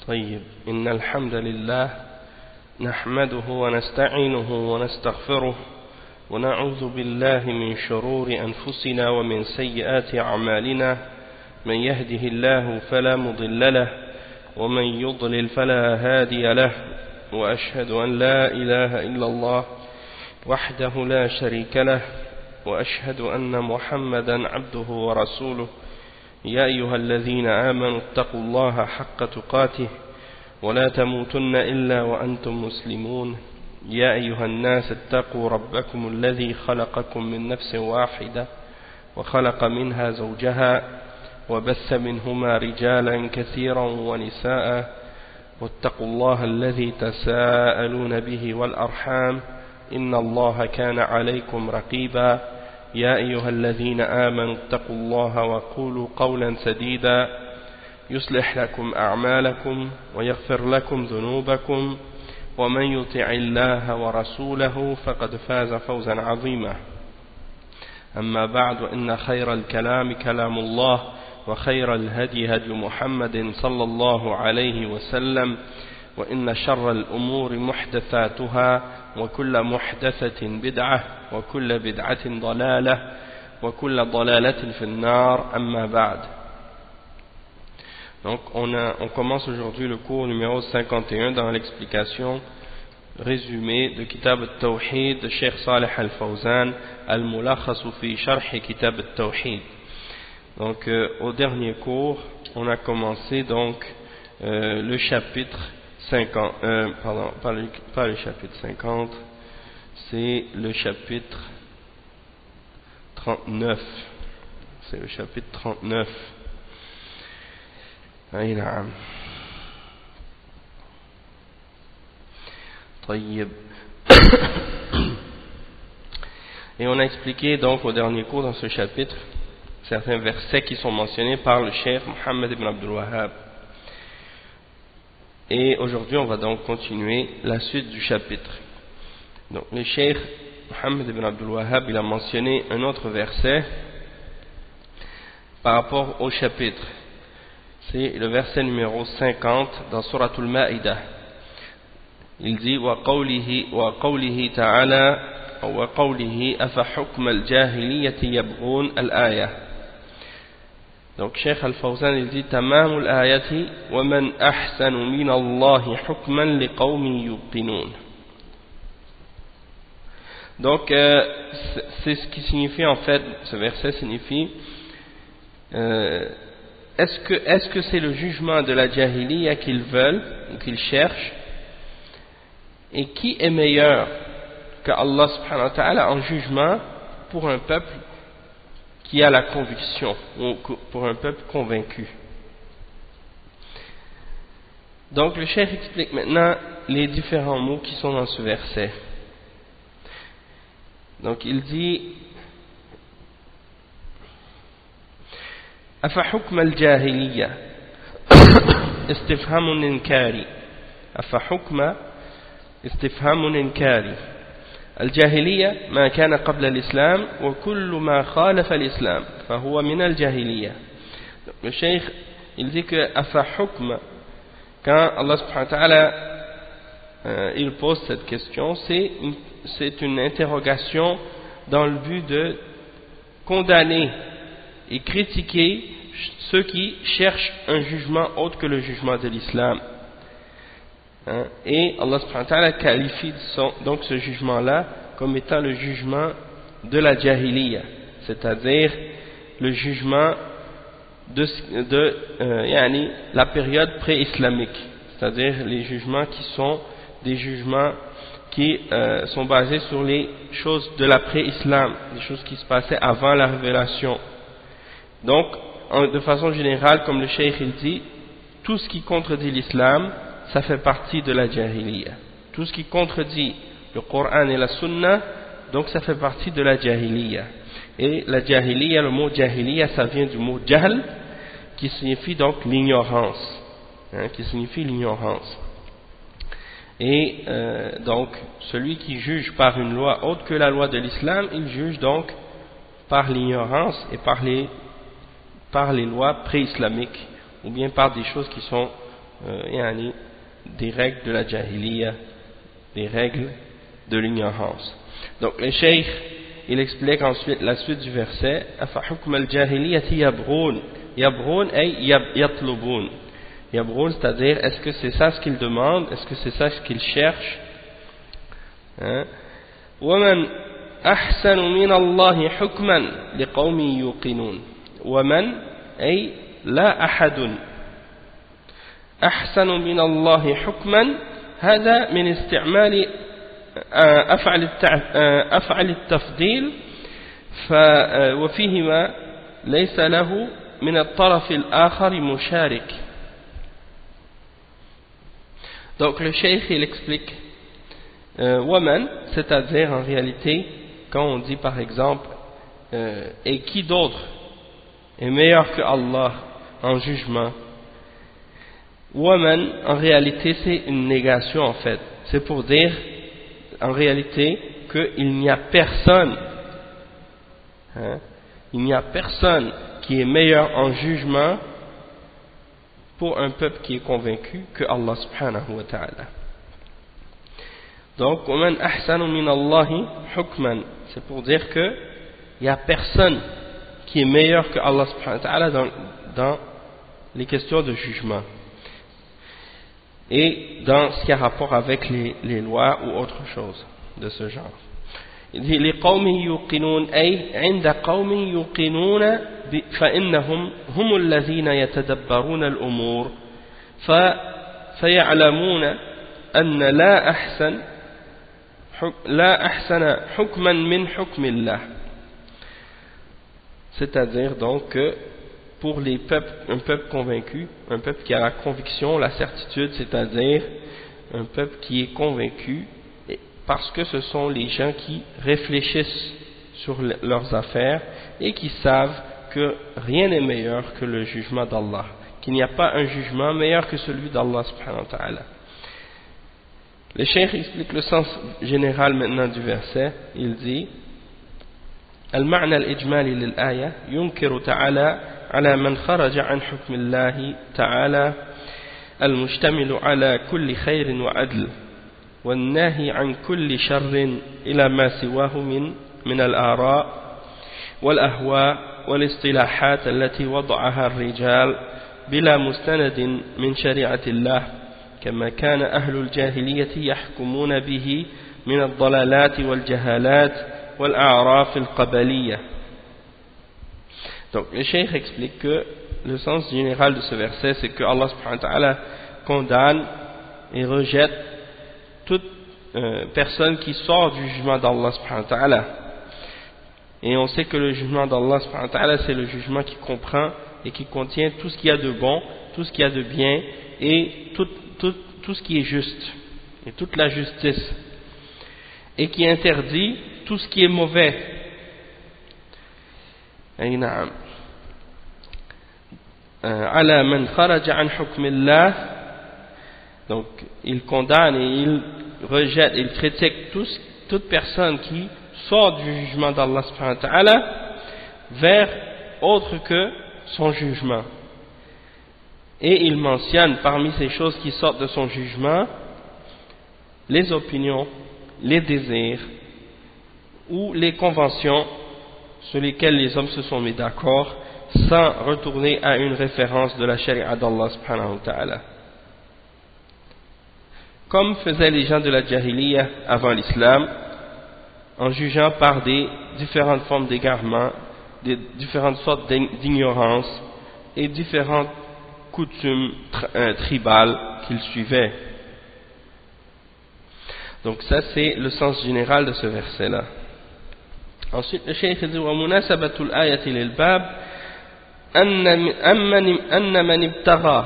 طيب إن الحمد لله نحمده ونستعينه ونستغفره ونعوذ بالله من شرور أنفسنا ومن سيئات أعمالنا من يهده الله فلا مضل له ومن يضلل فلا هادي له وأشهد أن لا إله إلا الله وحده لا شريك له وأشهد أن محمدا عبده ورسوله يا أيها الذين آمنوا اتقوا الله حق تقاته ولا تموتن إلا وأنتم مسلمون يا أيها الناس اتقوا ربكم الذي خلقكم من نفس واحدة وخلق منها زوجها وبث منهما رجالا كثيرا ونساء واتقوا الله الذي تساءلون به والأرحام إن الله كان عليكم رقيبا يا أيها الذين آمنوا اتقوا الله وقولوا قولا سديدا يصلح لكم أعمالكم ويغفر لكم ذنوبكم ومن يطع الله ورسوله فقد فاز فوزا عظيما أما بعد إن خير الكلام كلام الله وخير الهدي هدي محمد صلى الله عليه وسلم وإن شر الأمور محدثاتها وكل محدثة بدعة وكل بدعة ضلالة وكل ضلالة في النار أما بعد. Donc on commence aujourd'hui le cours numéro 51 dans l'explication résumée de Kitab al-Tawhid de Cheikh Salih al-Fawzan al-Mulakhasu fi Sharh Kitab al-Tawhid. Donc au dernier cours on a commencé donc le chapitre 50, pardon, pas le chapitre 50, c'est le chapitre 39. C'est le chapitre 39. أي نعم. طيب. Et on a expliqué donc au dernier cours dans ce chapitre certains versets qui sont mentionnés par le cheikh Mohammed ibn Abdul Wahhab. Et aujourd'hui on va donc continuer la suite du chapitre. Donc le cheikh Mohammed ibn Abdul Wahhab il a mentionné un autre verset par rapport au chapitre. C'est le verset numéro 50 dans Surat al-Ma'idah. Il dit وَقَوْلِهِ تَعَالَى وَقَوْلِهِ أَفَحُكْمَ الْجَاهِلِيَّةِ يَبْغُونَ الْآيَةِ. Donc Cheikh Al-Fawzan il dit تَمَامُ الْآيَةِ وَمَنْ أَحْسَنُ مِنَ اللَّهِ حُكْمًا لِقَوْمٍ يُوقِنُونَ. Donc c'est ce qui signifie en fait, ce verset signifie est-ce que c'est le jugement de la jahiliya qu'ils veulent ou qu'ils cherchent, et qui est meilleur que Allah subhanahu wa ta'ala en jugement pour un peuple qui a la conviction, ou pour un peuple convaincu. Donc le cheikh explique maintenant les différents mots qui sont dans ce verset. Donc il dit أفحكم الجاهلية استفهام إنكاري أفحكم استفهام إنكاري الجاهلية ما كان قبل الإسلام وكل ما خالف الإسلام فهو من الجاهلية. Le cheikh il dit que أفحكم quand Allah subhanahu wa ta'ala il pose cette question c'est une interrogation dans le but de condamner et critiquer ceux qui cherchent un jugement autre que le jugement de l'islam. Et Allah subhanahu wa ta'ala qualifie donc ce jugement-là comme étant le jugement de la jahiliya, c'est-à-dire le jugement de la période pré-islamique, c'est-à-dire les jugements qui sont des jugements qui sont basés sur les choses de la pré-islam, les choses qui se passaient avant la révélation. Donc, de façon générale, comme le cheikh il dit, tout ce qui contredit l'islam, ça fait partie de la jahiliya. Tout ce qui contredit le Coran et la Sunna, donc ça fait partie de la jahiliya. Et la jahiliya, le mot jahiliya, ça vient du mot jahl, qui signifie donc l'ignorance. Qui signifie l'ignorance. Et donc, celui qui juge par une loi autre que la loi de l'islam, il juge donc par l'ignorance et par les lois pré-islamiques, ou bien par des choses qui sont des règles de la jahiliya, des règles de l'ignorance. Donc le cheikh, il explique ensuite la suite du verset: afa hukm al-jahiliyati yabghun, yabghun ay yatlubun. Yabghun, c'est-à-dire, est-ce que c'est ça ce qu'il demande, est-ce que c'est ça ce qu'il cherche? ومن أحسن من الله حكما لقوم يوقنون. ومن أي لا أحد أحسن من الله حكما، هذا من استعمال أفعل التفضيل وفيهما ليس له من الطرف الآخر مشارك. Donc le cheikh il explique Waman, c'est-à-dire en réalité quand on dit par exemple et qui d'autre est meilleur que Allah en jugement, Waman en réalité c'est une négation en fait, c'est pour dire en réalité qu'il n'y a personne, il n'y a personne qui est meilleur en jugement pour un peuple qui est convaincu que Allah subhanahu wa ta'ala. Donc, وَمَنْ أَحْسَنُ مِنَ اللَّهِ حُكْمًا, c'est pour dire que il n'y a personne qui est meilleur que Allah subhanahu wa ta'ala dans les questions de jugement et dans ce qui a rapport avec les lois ou autre chose de ce genre. Il dit لِقَوْمٍ يُوقِنُونَ أي عند قوم يوقنون فإنهم هم الذين يتدبرون الأمور فيعلمون أن لا أحسن حكما من حكم الله. C'est-à-dire donc que pour les peuples, un peuple convaincu, un peuple qui a la conviction, la certitude, c'est-à-dire un peuple qui est convaincu parce que ce sont les gens qui réfléchissent sur leurs affaires et qui savent que rien n'est meilleur que le jugement d'Allah, qu'il n'y a pas un jugement meilleur que celui d'Allah subhanahu wa ta'ala. Le cheikh explique le sens général maintenant du verset. Il dit المعنى الإجمالي للآية ينكر تعالى على من خرج عن حكم الله تعالى المشتمل على كل خير وعدل والناهي عن كل شر إلى ما سواه من الآراء والأهواء والاصطلاحات التي وضعها الرجال بلا مستند من شريعة الله كما كان أهل الجاهلية يحكمون به من الضلالات والجهالات والأعراف القبلية. Donc le cheikh explique que le sens général de ce verset c'est que Allah subhanahu wa ta'ala condamne et rejette toute personne qui sort du jugement d'Allah subhanahu wa ta'ala. Et on sait que le jugement d'Allah subhanahu wa ta'ala c'est le jugement qui comprend et qui contient tout ce qu'il y a de bon, tout ce qu'il y a de bien et tout ce qui est juste et toute la justice, et qui interdit tout ce qui est mauvais. على من خرج عن حكم الله, donc il condamne et il rejette, il critique toute personne qui sort du jugement d'Allah subhanahu wa ta'ala vers autre que son jugement. Et il mentionne parmi ces choses qui sortent de son jugement les opinions, les désirs ou les conventions sur lesquelles les hommes se sont mis d'accord sans retourner à une référence de la charia d'Allah subhanahu wa ta'ala. Comme faisaient les gens de la jahiliya avant l'islam, en jugeant par des différentes formes d'égarement, des différentes sortes d'ignorance et différentes coutumes tribales qu'ils suivaient. Donc ça c'est le sens général de ce verset là. Ensuite le cheikh dit ومناسبة الآية للباب أن من ابتغى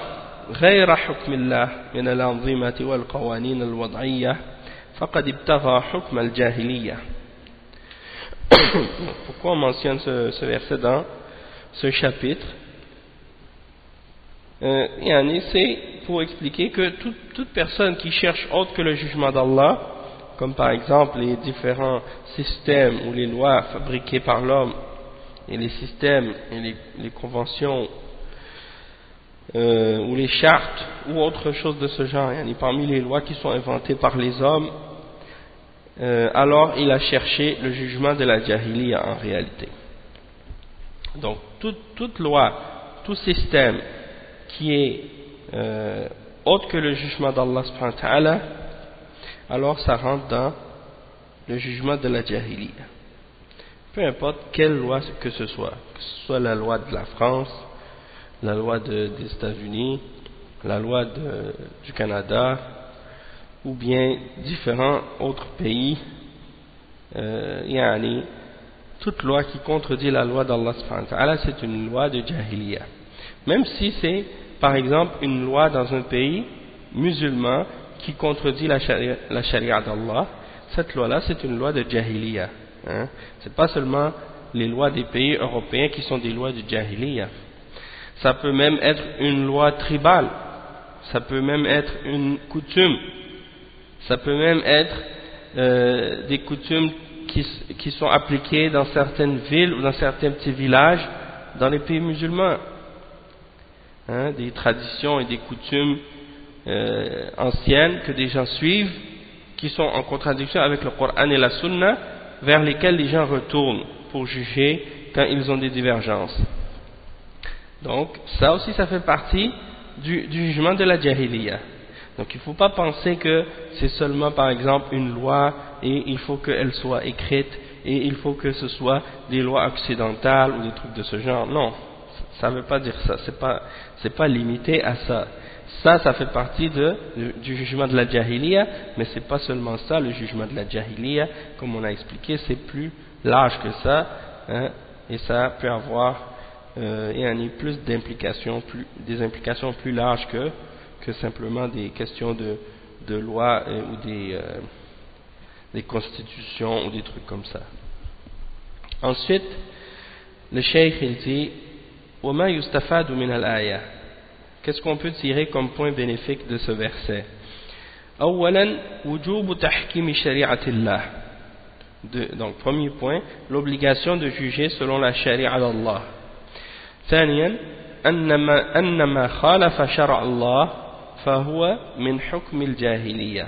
غير حكم الله من الأنظمة والقوانين الوضعية فقد ابتغى حكم الجاهلية. Pourquoi on mentionne ce verset dans ce chapitre? C'est pour expliquer que toute personne qui cherche autre que le jugement d'Allah, comme par exemple les différents systèmes ou les lois fabriquées par l'homme et les systèmes et les conventions ou les chartes ou autre chose de ce genre, parmi les lois qui sont inventées par les hommes, alors il a cherché le jugement de la jahiliya en réalité. Donc toute loi, tout système qui est autre que le jugement d'Allah subhanahu wa ta'ala, alors ça rentre dans le jugement de la jahiliya. Peu importe quelle loi que ce soit la loi de la France, la loi des États-Unis, la loi du Canada, ou bien différents autres pays, toute loi qui contredit la loi d'Allah subhanahu wa ta'ala, c'est une loi de jahiliya. Même si c'est, par exemple, une loi dans un pays musulman qui contredit la charia d'Allah, cette loi-là, c'est une loi de jahiliya. C'est pas seulement les lois des pays européens qui sont des lois de jahiliya. Ça peut même être une loi tribale, ça peut même être une coutume, ça peut même être des coutumes qui sont appliquées dans certaines villes ou dans certains petits villages dans les pays musulmans. Des traditions et des coutumes anciennes que des gens suivent, qui sont en contradiction avec le Coran et la Sunna, vers lesquelles les gens retournent pour juger quand ils ont des divergences. Donc ça aussi, ça fait partie du jugement de la jahiliya. Donc il ne faut pas penser que c'est seulement par exemple une loi et il faut qu'elle soit écrite et il faut que ce soit des lois occidentales ou des trucs de ce genre. Non, ça ne veut pas dire ça, c'est pas limité à ça. Ça fait partie du jugement de la jahiliya, mais c'est pas seulement ça, le jugement de la jahiliya, comme on a expliqué, c'est plus large que ça, et ça peut avoir plus d'implications, des implications plus larges que simplement des questions de loi ou des constitutions ou des trucs comme ça. Ensuite, le cheikh il dit وَمَا يُسْتَفَادُ مِنَ الْآيَةِ. Qu'est-ce qu'on peut tirer comme point bénéfique de ce verset? أولا وجوب تحكيم شريعة الله. Donc premier point, l'obligation de juger selon la charia d'Allah. ثانيا أن ما خالف شرع الله فهو من حكم الجاهلية.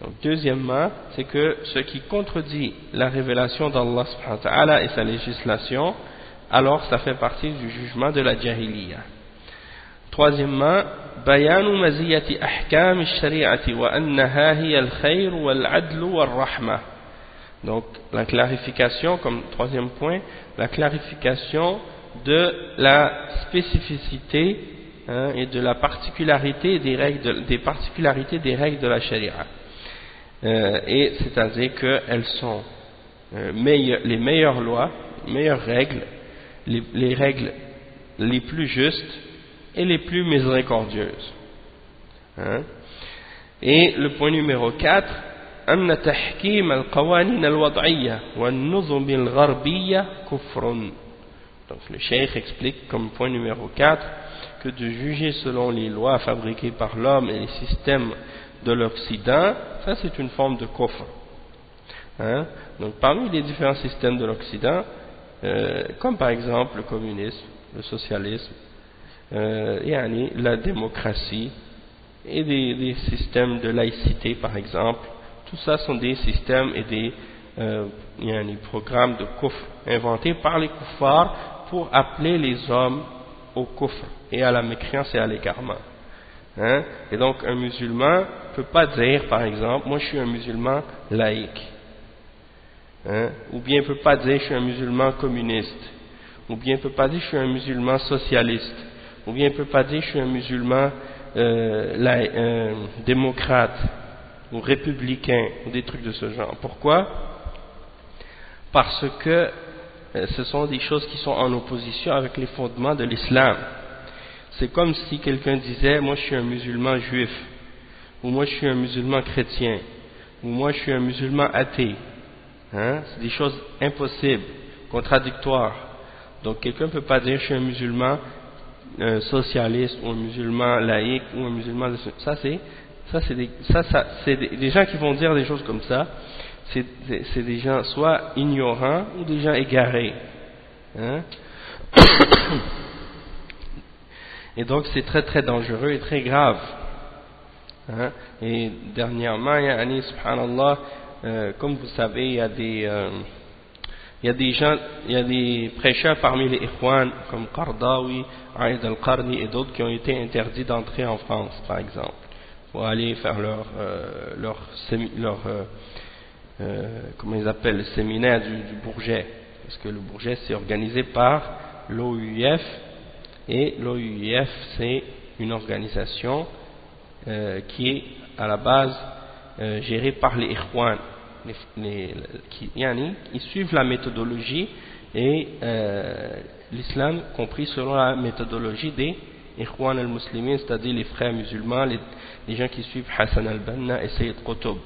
Donc deuxièmement, c'est que ce qui contredit la révélation d'Allah subhanahu wa ta'ala et sa législation, alors ça fait partie du jugement de la jahiliya. Troisièmement, bayanu maziyati ahkam ash-shari'ati wa annaha hiya al-khayr wal-'adl wal-rahma. Donc la clarification, comme troisième point, la clarification de la spécificité et de la particularité des règles de la sharia. Et c'est-à-dire qu'elles sont les meilleures lois, meilleures règles, les règles les plus justes et les plus miséricordieuses. Et le point numéro 4, أن تحكيم القوانين الوضعية والنظم الغربية كفر. Donc le cheikh explique comme point numéro 4 que de juger selon les lois fabriquées par l'homme et les systèmes de l'Occident, ça c'est une forme de kufr. Donc parmi les différents systèmes de l'Occident, comme par exemple le communisme, le socialisme, la démocratie et des systèmes de laïcité par exemple, tout ça sont des systèmes et des programmes de kufr inventés par les kuffars pour appeler les hommes au kufr et à la mécréance et à l'égarement. Et donc un musulman ne peut pas dire par exemple moi je suis un musulman laïque, ou bien il ne peut pas dire je suis un musulman communiste, ou bien il ne peut pas dire je suis un musulman socialiste, ou bien il ne peut pas dire je suis un musulman démocrate ou républicain ou des trucs de ce genre. Pourquoi? Parce que ce sont des choses qui sont en opposition avec les fondements de l'islam. C'est comme si quelqu'un disait moi je suis un musulman juif, ou moi je suis un musulman chrétien, ou moi je suis un musulman athée. C'est des choses impossibles, contradictoires. Donc quelqu'un ne peut pas dire je suis un musulman socialiste ou un musulman laïque ou un musulman c'est des gens qui vont dire des choses comme ça. C'est des gens soit ignorants ou des gens égarés. Et donc c'est très très dangereux et très grave. Hein? Et dernièrement, yani, subhanallah, comme vous savez, il y a des gens, il y a des prêcheurs parmi les Ikhwan, comme Qardawi, Aïd al-Qarni et d'autres qui ont été interdits d'entrer en France, par exemple, pour aller faire comment ils appellent, le séminaire du Bourget. Parce que le Bourget, c'est organisé par l'OUIF, et l'OUIF, c'est une organisation qui est à la base gérée par les Ikhwan. Ils suivent la méthodologie et l'islam compris selon la méthodologie des Ikhwan al-Muslimin, c'est-à-dire les frères musulmans, les gens qui suivent Hassan al-Banna et Sayyid Qutb.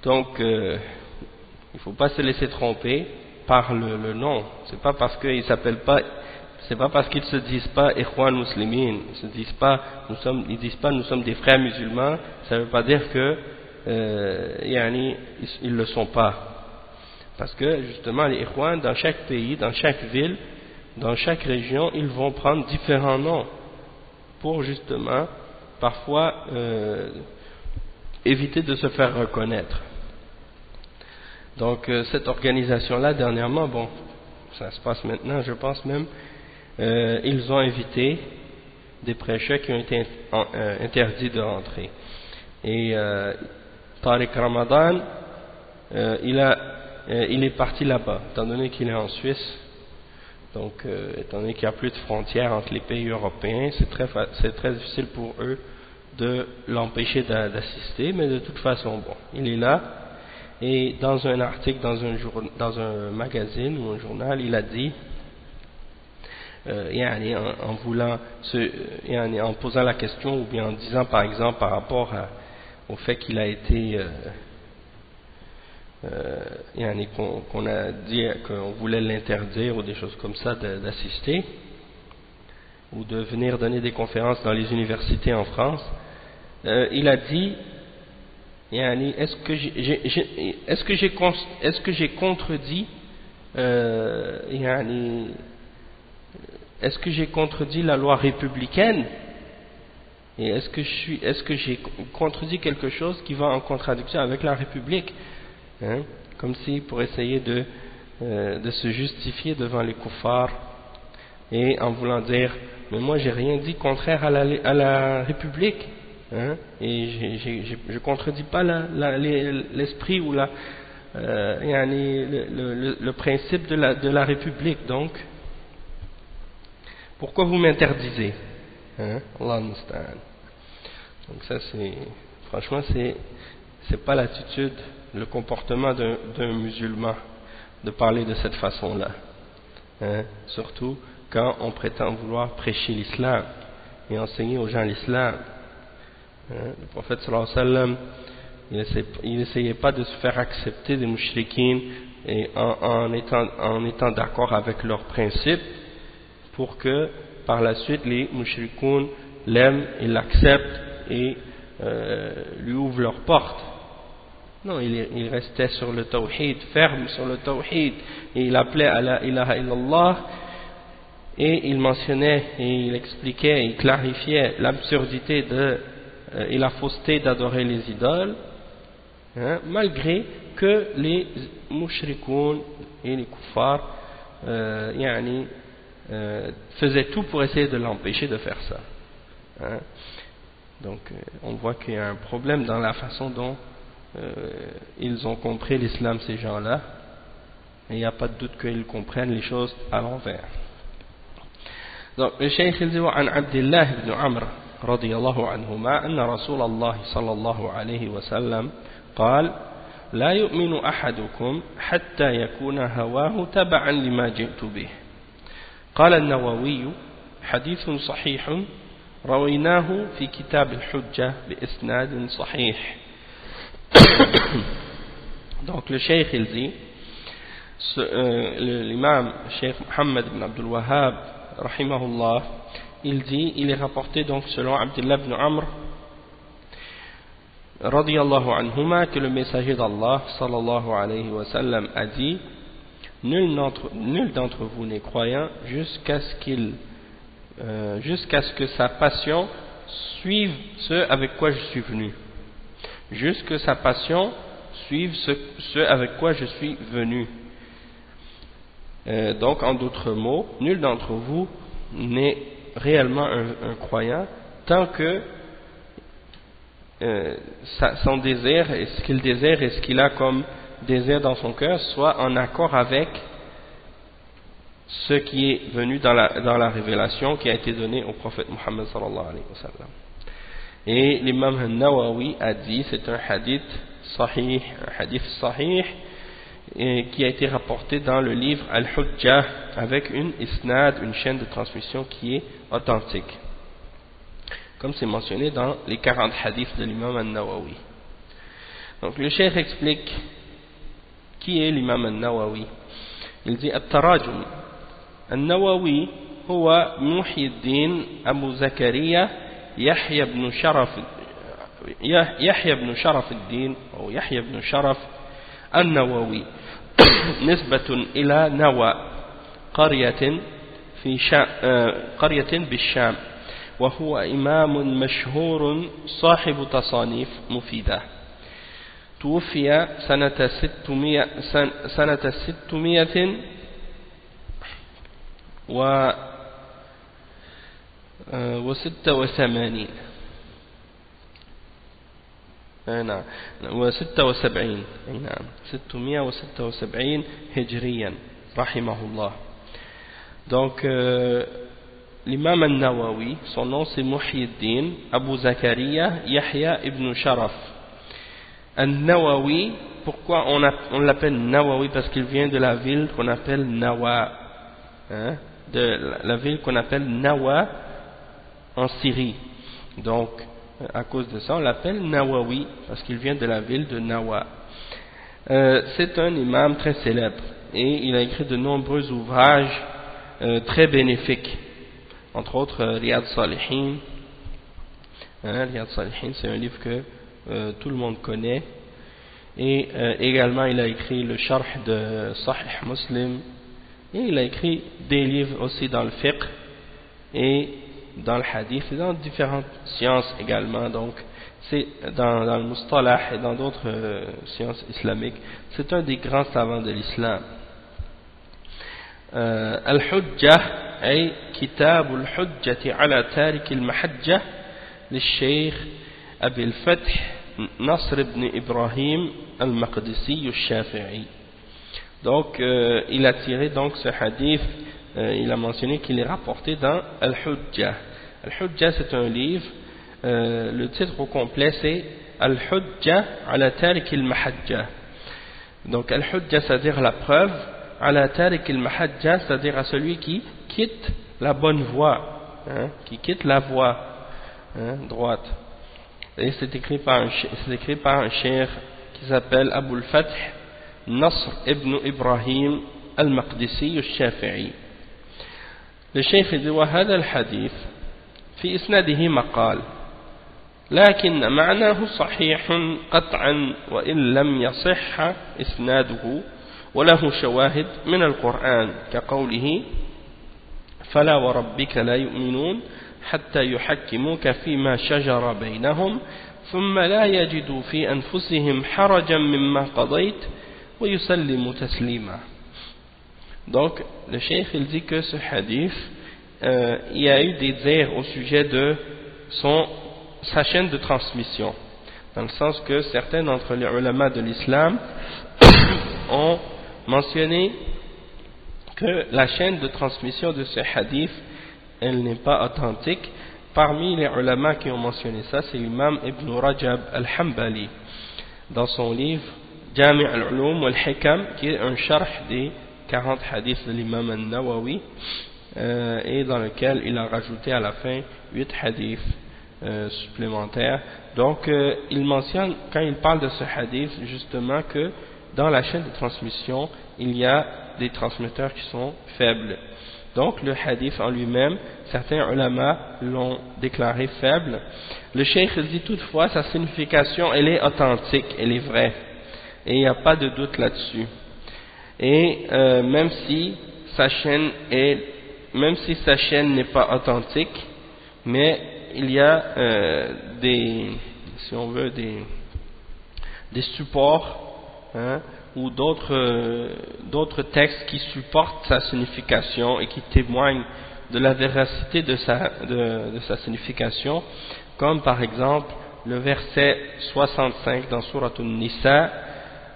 Donc il ne faut pas se laisser tromper par le nom. C'est pas parce qu'ils s'appellent pas, c'est pas parce qu'ils se disent pas Ikhwan Muslimin, ils disent pas nous sommes des frères musulmans. Ça ne veut pas dire que ils le sont pas, parce que justement les Ikhwan, dans chaque pays, dans chaque ville, dans chaque région, ils vont prendre différents noms pour justement parfois éviter de se faire reconnaître. Donc cette organisation là dernièrement, bon, ça se passe maintenant, je pense même, ils ont invité des prêcheurs qui ont été interdits de rentrer. Et Tariq Ramadan, il est parti là-bas, étant donné qu'il est en Suisse. Donc, étant donné qu'il n'y a plus de frontières entre les pays européens, c'est très difficile pour eux de l'empêcher d'assister, mais de toute façon, bon, il est là. Et dans un article, dans un magazine ou un journal, il a dit, en posant la question, ou bien en disant par exemple par rapport au fait qu'il a été qu'on a dit qu'on voulait l'interdire ou des choses comme ça d'assister ou de venir donner des conférences dans les universités en France, il a dit est-ce que j'ai contredit est-ce que j'ai contredit la loi républicaine, et est-ce que j'ai contredit quelque chose qui va en contradiction avec la République, hein? Comme si pour essayer de se justifier devant les kuffars, et en voulant dire mais moi j'ai rien dit contraire à la République, hein? Et je contredis pas l'esprit ou le principe de la République, donc pourquoi vous m'interdisez, hein? Allah musta'an. Donc ça franchement c'est pas l'attitude, le comportement d'un musulman de parler de cette façon-là, hein? Surtout quand on prétend vouloir prêcher l'islam et enseigner aux gens l'islam, hein? Le prophète sallallahu alayhi wa sallam, il n'essayait pas de se faire accepter des mouchriquines et en étant d'accord avec leurs principes, pour que par la suite les mouchrikoun l'aiment et l'acceptent et lui ouvrent leurs portes. Non, il restait sur le tawhid, ferme sur le tawhid, et il appelait à la ilaha illallah, et il mentionnait et il expliquait, il clarifiait l'absurdité et la fausseté d'adorer les idoles, hein, malgré que les mouchrikoun et les kuffars faisait tout pour essayer de l'empêcher de faire ça, hein. Donc on voit qu'il y a un problème dans la façon dont ils ont compris l'islam, ces gens-là, et il n'y a pas de doute qu'ils comprennent les choses à l'envers. Donc le cheikh il dit عن عبد الله بن عمرو رضي الله عنهما أن رسول الله صلى الله عليه وسلم قال لا يؤمن أحدكم حتى يكون هواه تبعا لما جئت به. قال النووي حديث صحيح رويناه في كتاب الحجة بإسناد صحيح. Donc le cheikh il dit, l'imam cheikh Mohammed ibn Abdul Wahhab rahimahullah, il dit, il est rapporté donc selon Abdullah ibn Amr radiyallahu anhuma, que le messager d'Allah sallallahu alayhi wa sallam a dit, nul d'entre vous n'est croyant jusqu'à ce qu'il jusqu'à ce que sa passion suive ce avec quoi je suis venu. Jusque sa passion suive ce avec quoi je suis venu. Donc, en d'autres mots, nul d'entre vous n'est réellement un croyant tant que son désir, et ce qu'il désire et ce qu'il a comme désir dans son cœur soit en accord avec ce qui est venu dans la révélation qui a été donnée au prophète Muhammad sallallahu alayhi wa sallam. Et l'imam al-Nawawi a dit, c'est un hadith sahih, et qui a été rapporté dans le livre Al-Hujjah avec une isnad, une chaîne de transmission qui est authentique, comme c'est mentionné dans les 40 hadiths de l'imam al-Nawawi. Donc le cheikh explique qui est l'imam al-Nawawi. Il dit At-Tarajum al-Nawawi huwa Muhyiddin Abu Zakaria Yahya ibn Sharaf al-Din ou Yahya ibn Sharaf al-Nawawi نسبة إلى نوى قرية بالشام وهو إمام مشهور صاحب تصانيف مفيدة توفي سنة 686 نعم و76 نعم 676 هجريا رحمه الله. Donc l'imam al-Nawawi, son nom c'est Muhyiddin Abu Zakaria Yahya ibn Sharaf al-Nawawi. Pourquoi on l'appelle Nawawi? Parce qu'il vient de la ville qu'on appelle Nawa, de la ville qu'on appelle Nawa en Syrie. Donc à cause de ça on l'appelle Nawawi parce qu'il vient de la ville de Nawa. C'est un imam très célèbre et il a écrit de nombreux ouvrages très bénéfiques, entre autres Riyad Salihin. Riyad Salihin, c'est un livre que tout le monde connaît, et également il a écrit le Sharh de Sahih Muslim, et il a écrit des livres aussi dans le fiqh et dans le hadith et dans différentes sciences également. Donc c'est dans le mustalah et dans d'autres sciences islamiques. C'est un des grands savants de l'islam. Al-Hujjah ay Kitab al-Hujjati ala Tariq al-Mahajjah للشيخ أبي الفتح نصر بن إبراهيم المقدسي الشافعي. Donc il a tiré donc ce hadith, il a mentionné qu'il est rapporté dans Al-Hujjah. Al-Hujjah c'est un livre, le titre au complet c'est Al-Hujjah ala Tariq al-Mahajjah. Donc Al-Hujjah c'est-à-dire la preuve, ala Tariq al-Mahajjah c'est-à-dire à celui qui quitte la bonne voie, qui quitte la voie droite. Et c'est écrit par un cheikh qui s'appelle Abu al-Fath Nasr ibn Ibrahim al-Maqdisi al-Shafi'i. Le cheikh dit وهذا الحديث في إسناده مقال لكن معناه صحيح قطعا وإن لم يصح إسناده وله شواهد من القرآن كقوله فلا وربك لا يؤمنون حتى يحكموك فيما شجر بينهم ثم لا يجدوا في أنفسهم حرجا مما قضيت ويسلموا تسليما. Donc le cheikh il dit que ce hadith il y a eu des dires au sujet de sa chaîne de transmission, dans le sens que certains d'entre les ulama de l'islam ont mentionné que la chaîne de transmission de ce hadith elle n'est pas authentique. Parmi les ulama qui ont mentionné ça, c'est l'imam Ibn Rajab al-Hanbali dans son livre Jami' al-Ulum wal-Hikam, qui est un sharh des 40 hadiths de l'imam al-Nawawi, et dans lequel il a rajouté à la fin 8 hadiths supplémentaires. Donc il mentionne, quand il parle de ce hadith, justement que dans la chaîne de transmission il y a des transmetteurs qui sont faibles. Donc le hadith en lui-même, certains ulama l'ont déclaré faible. Le cheikh dit toutefois sa signification elle est authentique, elle est vraie, et il n'y a pas de doute là-dessus. Et même si sa chaîne est même si sa chaîne n'est pas authentique, mais il y a si on veut, des supports, hein, ou d'autres textes qui supportent sa signification et qui témoignent de la véracité de sa signification, comme par exemple le verset 65 dans Sourate An-Nisa,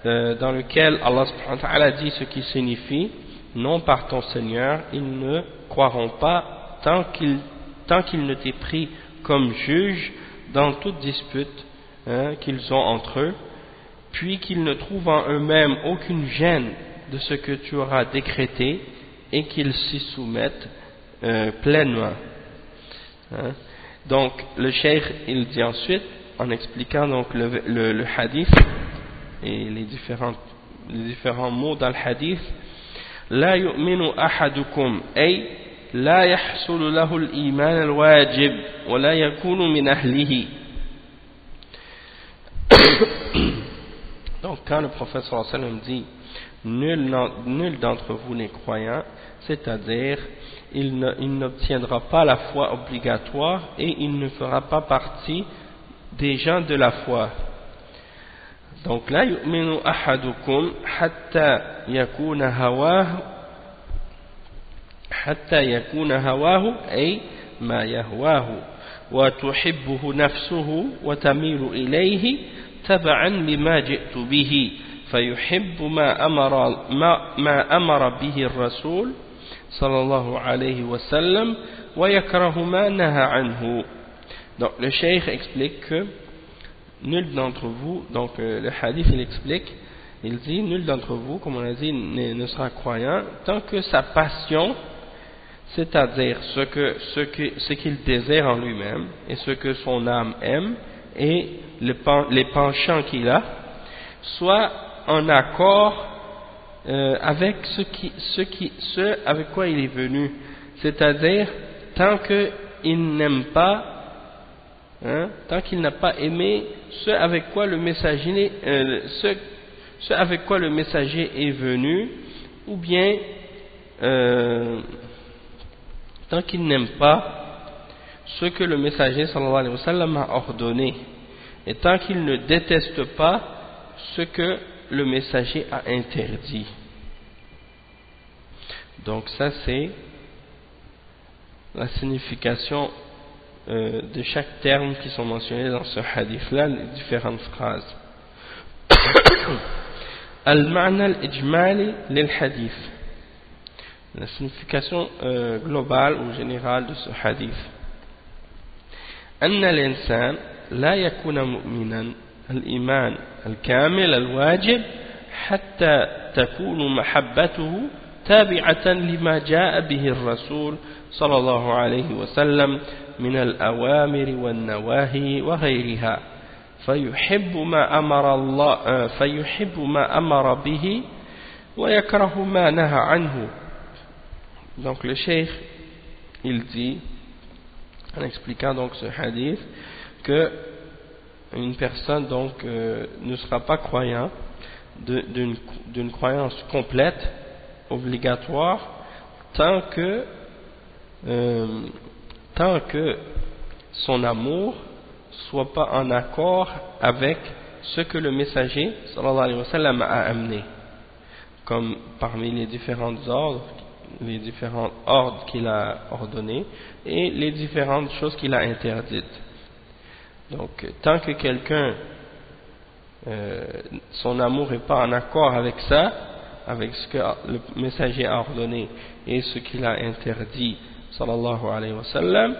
dans lequel Allah subhanahu wa ta'ala dit ce qui signifie: non par ton Seigneur, ils ne croiront pas tant qu'ils ne t'aient pris comme juge dans toute dispute, hein, qu'ils ont entre eux, puis qu'ils ne trouvent en eux-mêmes aucune gêne de ce que tu auras décrété et qu'ils s'y soumettent pleinement. Hein. Donc le cheikh il dit ensuite, en expliquant donc le hadith et les différents mots dans le hadith: لا يؤمن أحدكم أي لا يحصل له الإيمان الواجب ولا يكون من أهله. Donc quand le prophète sallallahu alayhi wa sallam dit nul d'entre vous n'est croyant, c'est-à-dire il n'obtiendra pas la foi obligatoire et il ne fera pas partie des gens de la foi. Donc la yu'minu ahadukum hatta yakuna hawahu ay ma yahwahu wa tuhibbuhu nafsuhu wa tamilu ilayhi tab'an lima ji'tu bihi fayuhibbu ma amara bihi ar-rasul sallallahu alayhi wa sallam wa yakrahu ma naha anhu. Donc le cheikh explique que nul d'entre vous, donc le hadith il explique, il dit nul d'entre vous, comme on a dit, ne sera croyant tant que sa passion, c'est-à-dire ce qu'il désire en lui-même et ce que son âme aime et les penchants qu'il a, soit en accord avec ce avec quoi il est venu, c'est-à-dire tant qu'il n'aime pas, hein, tant qu'il n'a pas aimé ce avec quoi le messager est venu, ou bien tant qu'il n'aime pas ce que le messager sallallahu alayhi wa sallam a ordonné, et tant qu'il ne déteste pas ce que le messager a interdit. Donc ça c'est la signification de chaque terme qui sont mentionnés dans ce hadith-là, les différentes phrases. Al-ma'na al-ijmali lil-hadith, la signification globale ou générale de ce hadith. أن الإنسان لا يكون مؤمنا الإيمان الكامل الواجب حتى تكون محبته تابعة لما جاء به الرسول صلى الله عليه وسلم من الأوامر والنواهي وغيرها فيحب ما أمر به ويكره ما نهى عنه. Donc le cheikh il dit, en expliquant donc ce hadith, que une personne donc ne sera pas croyant d'une croyance complète, obligatoire, tant que son amour soit pas en accord avec ce que le messager sallallahu alayhi wa sallam a amené, comme parmi les différents ordres qu'il a ordonnés et les différentes choses qu'il a interdites. Donc tant que quelqu'un son amour n'est pas en accord avec ça, avec ce que le messager a ordonné et ce qu'il a interdit sallallahu alayhi wa sallam,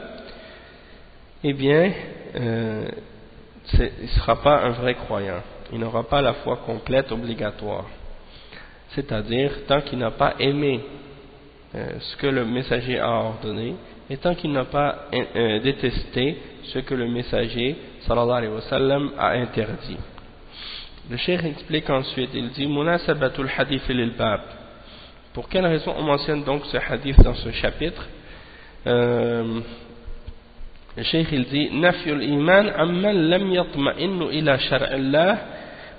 eh bien il ne sera pas un vrai croyant, il n'aura pas la foi complète obligatoire, c'est-à-dire tant qu'il n'a pas aimé ce que le messager a ordonné et tant qu'il n'a pas détesté ce que le messager sallallahu alayhi wa sallam a interdit. Le cheikh explique ensuite, il dit munasabatul hadith lil bab. Pour quelle raison on mentionne donc ce hadith dans ce chapitre? Le cheikh il dit nafyul iman amman lam yatma'innu ila shar'illah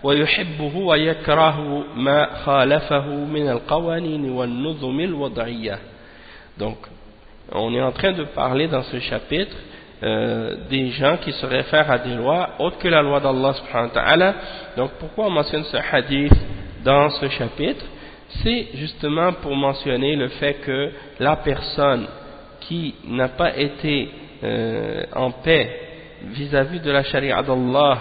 wa yuhibbuhu wa yakrahu ma khalafahu min al-qawanin wal nuzum al-wad'iyyah. Donc on est en train de parler dans ce chapitre des gens qui se réfèrent à des lois autres que la loi d'Allah subhanahu wa ta'ala. Donc pourquoi on mentionne ce hadith dans ce chapitre? C'est justement pour mentionner le fait que la personne qui n'a pas été en paix vis-à-vis de la charia d'Allah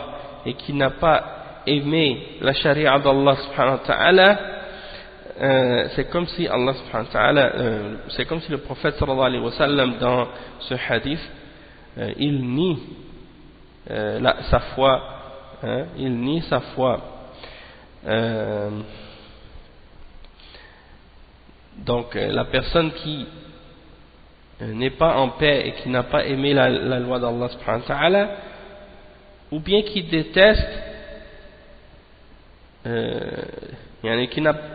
et qui n'a pas aimé la charia d'Allah subhanahu wa ta'ala, c'est comme si Allah subhanahu wa ta'ala, c'est comme si le prophète sallallahu alayhi wa sallam dans ce hadith, il nie sa foi, il nie sa foi. Donc la personne qui n'est pas en paix et qui n'a pas aimé la loi d'Allah subhanahu wa ta'ala, ou bien qui déteste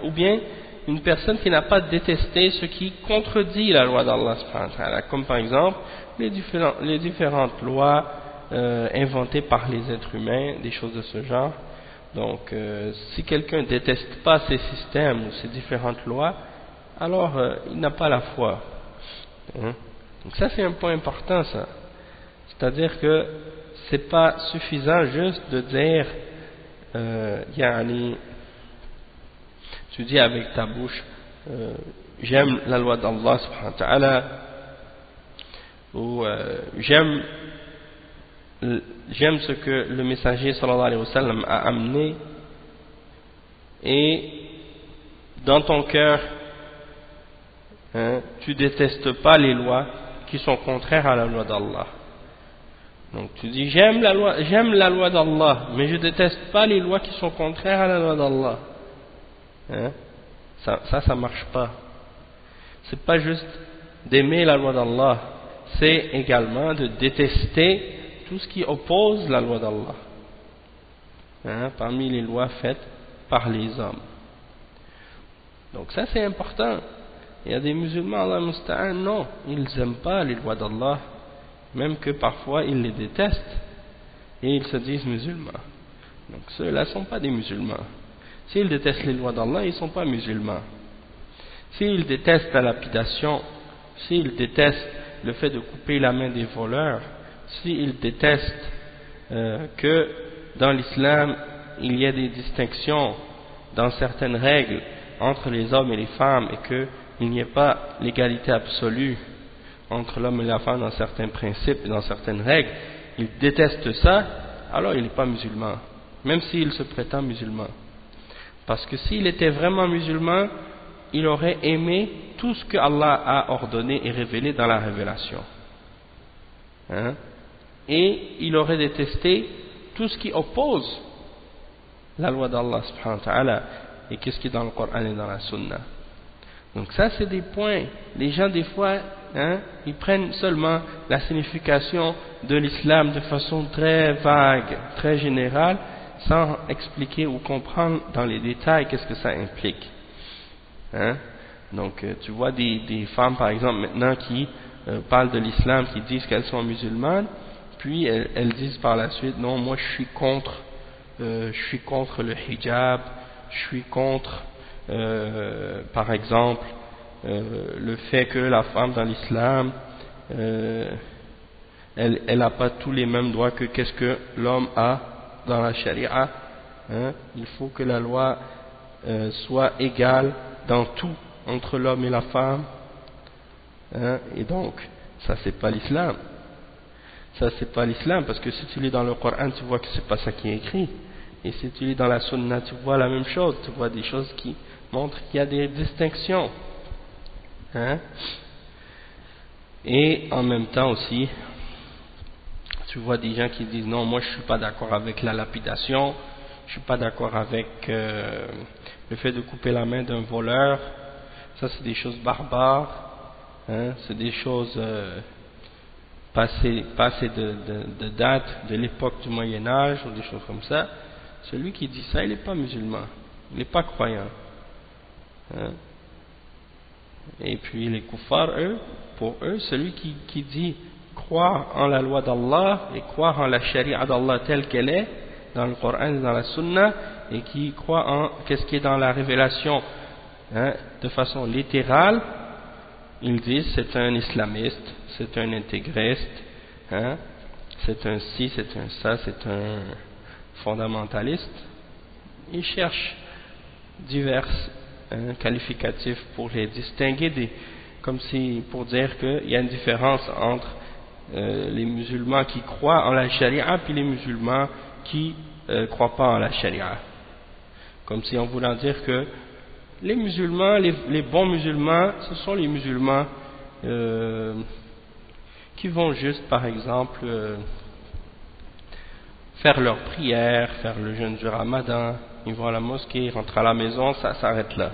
ou bien une personne qui n'a pas détesté ce qui contredit la loi d'Allah subhanahu wa ta'ala, comme par exemple les différentes lois inventées par les êtres humains, des choses de ce genre. Donc si quelqu'un ne déteste pas ces systèmes ou ces différentes lois, alors il n'a pas la foi. Donc ça c'est un point important, ça. C'est-à-dire que c'est pas suffisant juste de dire tu dis avec ta bouche j'aime la loi d'Allah subhanahu wa ta'ala, ou j'aime ce que le messager sallallahu alayhi wa sallam a amené, et dans ton cœur tu détestes pas les lois qui sont contraires à la loi d'Allah. Donc tu dis j'aime la loi d'Allah, mais je déteste pas les lois qui sont contraires à la loi d'Allah. Ça marche pas. C'est pas juste d'aimer la loi d'Allah, c'est également de détester tout ce qui oppose la loi d'Allah, parmi les lois faites par les hommes. Donc ça c'est important. Il y a des musulmans, Allah musta'an, non, ils n'aiment pas les lois d'Allah, même que parfois ils les détestent, et ils se disent musulmans. Donc ceux-là ne sont pas des musulmans. S'ils détestent les lois d'Allah, ils ne sont pas musulmans. S'ils détestent la lapidation, s'ils détestent le fait de couper la main des voleurs, s'ils détestent que dans l'islam il y a des distinctions dans certaines règles entre les hommes et les femmes, et qu'il n'y ait pas l'égalité absolue entre l'homme et la femme dans certains principes et dans certaines règles, il déteste ça, alors il n'est pas musulman, même s'il se prétend musulman. Parce que s'il était vraiment musulman, il aurait aimé tout ce que Allah a ordonné et révélé dans la révélation. Et il aurait détesté tout ce qui oppose la loi d'Allah subhanahu wa ta'ala et qu'est-ce qui est dans le Coran et dans la Sunna. Donc ça c'est des points. Les gens des fois ils prennent seulement la signification de l'islam de façon très vague, très générale, sans expliquer ou comprendre dans les détails qu'est-ce que ça implique. Donc tu vois des femmes par exemple maintenant qui parlent de l'islam, qui disent qu'elles sont musulmanes, puis elles disent par la suite non, moi je suis contre le hijab, je suis contre par exemple le fait que la femme dans l'islam elle n'a pas tous les mêmes droits que qu'est-ce que l'homme a dans la charia. Il faut que la loi soit égale dans tout entre l'homme et la femme. Et donc ça c'est pas l'islam. Ça c'est pas l'islam, parce que si tu lis dans le Coran tu vois que c'est pas ça qui est écrit, et si tu lis dans la Sunna tu vois la même chose, tu vois des choses qui montrent qu'il y a des distinctions. Et en même temps aussi tu vois des gens qui disent non, moi je suis pas d'accord avec la lapidation, je suis pas d'accord avec le fait de couper la main d'un voleur, ça c'est des choses barbares, c'est des choses passées de date de l'époque du Moyen-Âge ou des choses comme ça. Celui qui dit ça, il n'est pas musulman, il n'est pas croyant. Et puis les kuffars, pour eux, celui qui dit croire en la loi d'Allah et croire en la charia d'Allah telle qu'elle est dans le Coran et dans la Sunna, et qui croit en qu'est-ce qui est dans la révélation de façon littérale, ils disent c'est un islamiste, c'est un intégriste, hein, c'est un ci, c'est un ça, c'est un fondamentaliste. Ils cherchent divers qualificatifs pour les distinguer, comme si pour dire qu'il y a une différence entre les musulmans qui croient en la charia puis les musulmans qui croient pas en la charia. Comme si on voulait dire que les musulmans, les bons musulmans, ce sont les musulmans qui vont juste, par exemple, faire leur prière, faire le jeûne du Ramadan, ils vont à la mosquée, rentrent à la maison, ça s'arrête là.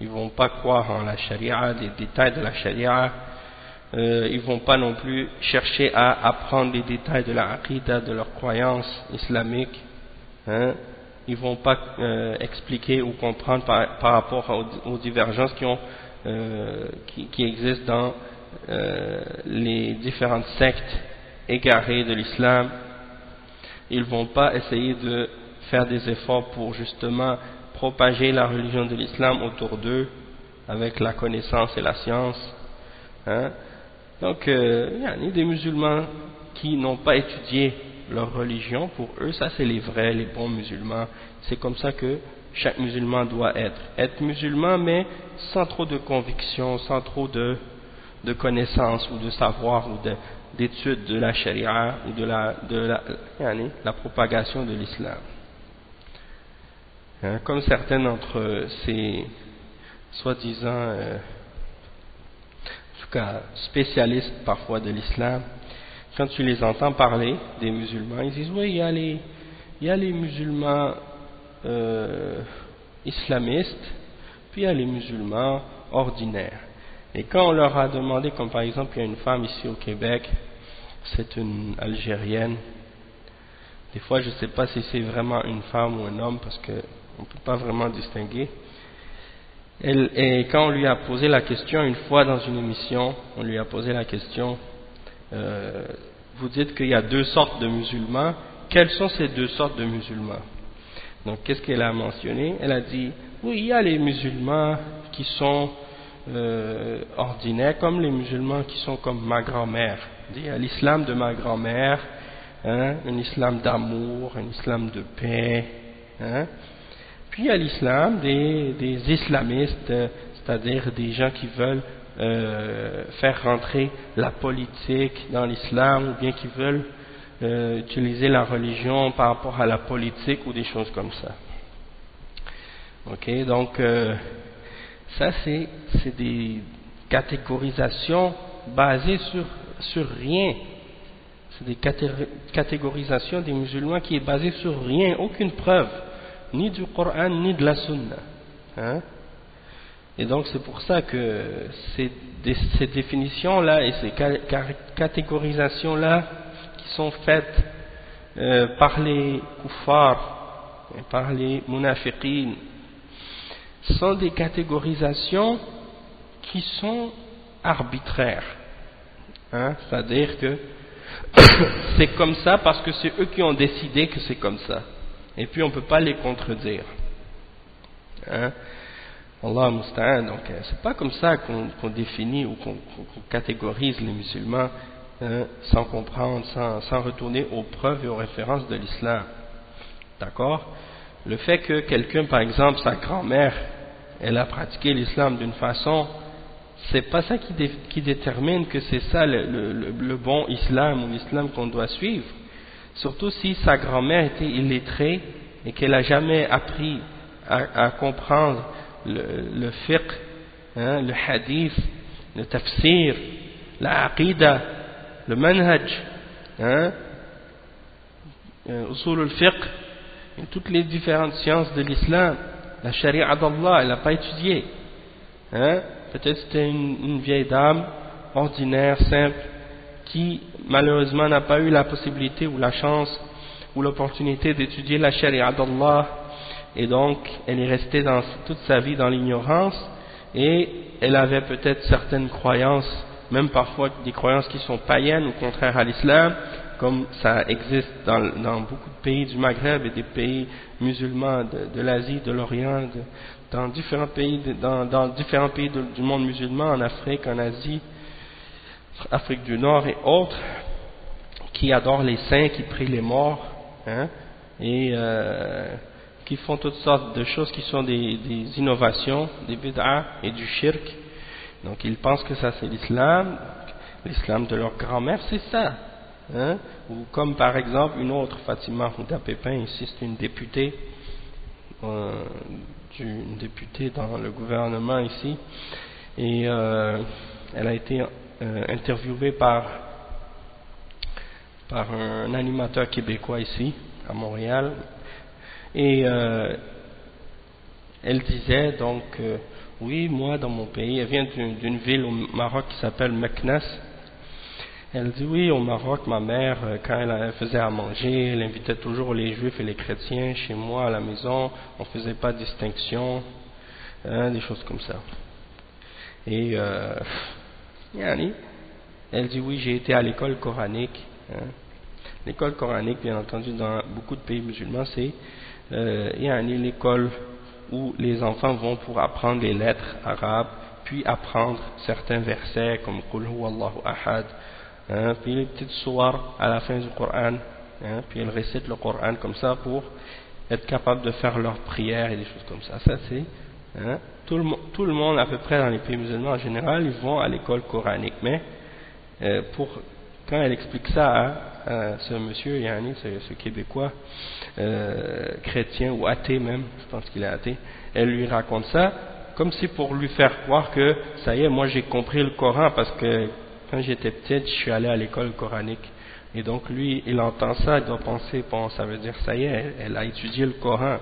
Ils vont pas croire en la charia, les détails de la charia. Ils vont pas non plus chercher à apprendre les détails de la aqidah, de leur croyance islamique. Hein. Ils vont pas expliquer ou comprendre par rapport aux divergences qui existent dans les différentes sectes égarées de l'islam. Ils vont pas essayer de faire des efforts pour justement propager la religion de l'islam autour d'eux avec la connaissance et la science. Hein. Donc, il y a des musulmans qui n'ont pas étudié leur religion. Pour eux, ça c'est les vrais, les bons musulmans. C'est comme ça que chaque musulman doit être musulman, mais sans trop de conviction, sans trop de connaissances ou de savoir ou d'études de la charia ou de la propagation de l'islam. Hein, comme certains d'entre ces soi-disant en tout cas spécialistes parfois de l'islam, quand tu les entends parler des musulmans, ils disent oui, il y a les musulmans islamistes, puis il y a les musulmans ordinaires. Et quand on leur a demandé, comme par exemple il y a une femme ici au Québec, c'est une Algérienne, des fois je ne sais pas si c'est vraiment une femme ou un homme parce qu'on ne peut pas vraiment distinguer. Et quand on lui a posé la question, une fois dans une émission, on lui a posé la question, vous dites qu'il y a deux sortes de musulmans, quelles sont ces deux sortes de musulmans? Donc qu'est-ce qu'elle a mentionné? Elle a dit, oui, il y a les musulmans qui sont ordinaires, comme les musulmans qui sont comme ma grand-mère. Il y a l'islam de ma grand-mère, hein, un islam d'amour, un islam de paix, hein. Puis il y a l'islam des islamistes, c'est-à-dire des gens qui veulent faire rentrer la politique dans l'islam ou bien qui veulent utiliser la religion par rapport à la politique ou des choses comme ça. Ok, donc ça c'est des catégorisations basées sur rien. C'est des catégorisations des musulmans qui est basée sur rien, aucune preuve, ni du Coran ni de la Sunna. Hein? Et donc c'est pour ça que ces définitions-là et ces catégorisations-là qui sont faites par les kuffars et par les munafiqin sont des catégorisations qui sont arbitraires. Hein? C'est-à-dire que c'est comme ça parce que c'est eux qui ont décidé que c'est comme ça. Et puis on ne peut pas les contredire. Hein? Allah musta'an. Donc c'est pas comme ça qu'on définit ou qu'on catégorise les musulmans, hein, sans comprendre, sans retourner aux preuves et aux références de l'islam. D'accord? Le fait que quelqu'un, par exemple, sa grand-mère, elle a pratiqué l'islam d'une façon, c'est pas ça qui détermine que c'est ça le bon islam ou l'islam qu'on doit suivre. Surtout si sa grand-mère était illettrée et qu'elle n'a jamais appris à comprendre le fiqh, hein, le hadith, le tafsir, la aqidah, le manhaj, hein, usul al-fiqh, et toutes les différentes sciences de l'islam, la charia d'Allah, elle n'a pas étudié. Hein, peut-être c'était une vieille dame ordinaire, simple, qui malheureusement n'a pas eu la possibilité ou la chance ou l'opportunité d'étudier la charia d'Allah, et donc elle est restée toute sa vie dans l'ignorance, et elle avait peut-être certaines croyances, même parfois des croyances qui sont païennes ou contraires à l'islam, comme ça existe dans beaucoup de pays du Maghreb et des pays musulmans de l'Asie, de l'Orient, dans différents pays du monde musulman, en Afrique, en Asie, Afrique du Nord et autres, qui adorent les saints, qui prient les morts, hein, et qui font toutes sortes de choses qui sont des innovations, des bid'ah et du shirk. Donc ils pensent que ça c'est l'islam de leur grand-mère, c'est ça. Hein? Ou comme par exemple une autre, Fatima Houda Pépin, ici c'est une députée, une députée dans le gouvernement ici, et elle a été interviewée par un animateur québécois ici à Montréal, et elle disait donc oui, moi dans mon pays, elle vient d'une ville au Maroc qui s'appelle Meknès. Elle dit oui, au Maroc, ma mère, quand elle faisait à manger, elle invitait toujours les juifs et les chrétiens chez moi à la maison, on faisait pas de distinction, hein, des choses comme ça. Et elle dit oui, j'ai été à l'école coranique. Hein. L'école coranique, bien entendu, dans beaucoup de pays musulmans, c'est l'école où les enfants vont pour apprendre les lettres arabes, puis apprendre certains versets comme Qul huwallahu ahad, hein, puis les petites sourates à la fin du Coran, hein, puis elles récitent le Coran comme ça pour être capables de faire leurs prières et des choses comme ça. Ça c'est, hein, tout le monde à peu près dans les pays musulmans en général, ils vont à l'école coranique, mais quand elle explique ça à ce monsieur, Yani, ce Québécois, chrétien ou athée même, je pense qu'il est athée, elle lui raconte ça comme si pour lui faire croire que ça y est, moi j'ai compris le Coran parce que quand j'étais petite, je suis allé à l'école coranique. Et donc lui, il entend ça, il doit penser, bon, ça veut dire ça y est, elle a étudié le Coran.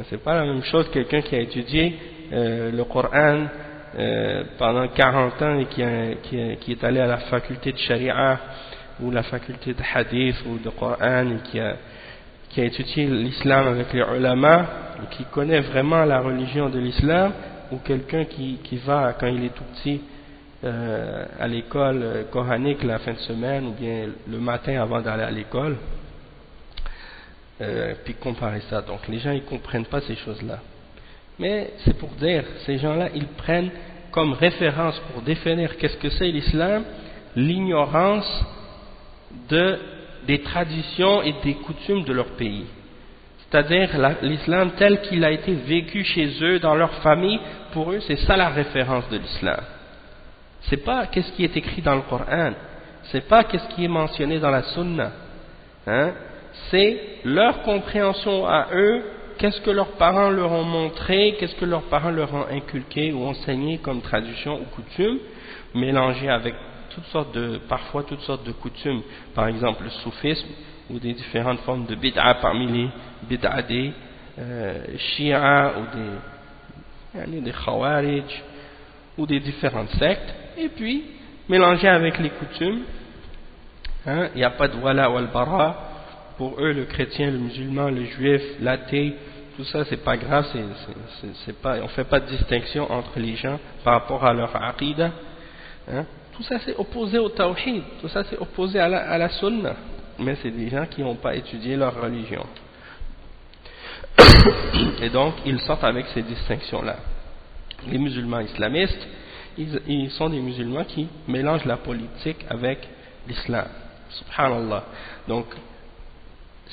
C'est pas la même chose quelqu'un qui a étudié le Coran pendant 40 ans et qui est allé à la faculté de Sharia ou la faculté de Hadith ou de Coran et qui a étudié l'islam avec les ulama et qui connaît vraiment la religion de l'islam, ou quelqu'un qui va quand il est tout petit à l'école coranique la fin de semaine ou bien le matin avant d'aller à l'école, puis comparer ça. Donc les gens ils comprennent pas ces choses-là. Mais c'est pour dire, ces gens-là ils prennent comme référence pour définir qu'est-ce que c'est l'islam, l'ignorance des traditions et des coutumes de leur pays. C'est-à-dire l'islam tel qu'il a été vécu chez eux, dans leur famille, pour eux c'est ça la référence de l'islam. C'est pas qu'est-ce qui est écrit dans le Coran, c'est pas qu'est-ce qui est mentionné dans la Sunna, hein? C'est leur compréhension à eux, qu'est-ce que leurs parents leur ont montré, qu'est-ce que leurs parents leur ont inculqué ou enseigné comme tradition ou coutume, mélangé avec parfois toutes sortes de coutumes, par exemple le soufisme ou des différentes formes de bid'a parmi les bid'a des Shia ou des Khawarij ou des différentes sectes, et puis mélangé avec les coutumes, hein, il n'y a pas de wala wal bara, pour eux le chrétien, le musulman, le juif, l'athée, tout ça c'est pas grave, on fait pas de distinction entre les gens par rapport à leur aqidah, hein. Tout ça c'est opposé au tawhid, tout ça c'est opposé à la sunna, mais c'est des gens qui n'ont pas étudié leur religion. Et donc ils sortent avec ces distinctions là. Les musulmans islamistes, ils sont des musulmans qui mélangent la politique avec l'islam. Subhanallah. Donc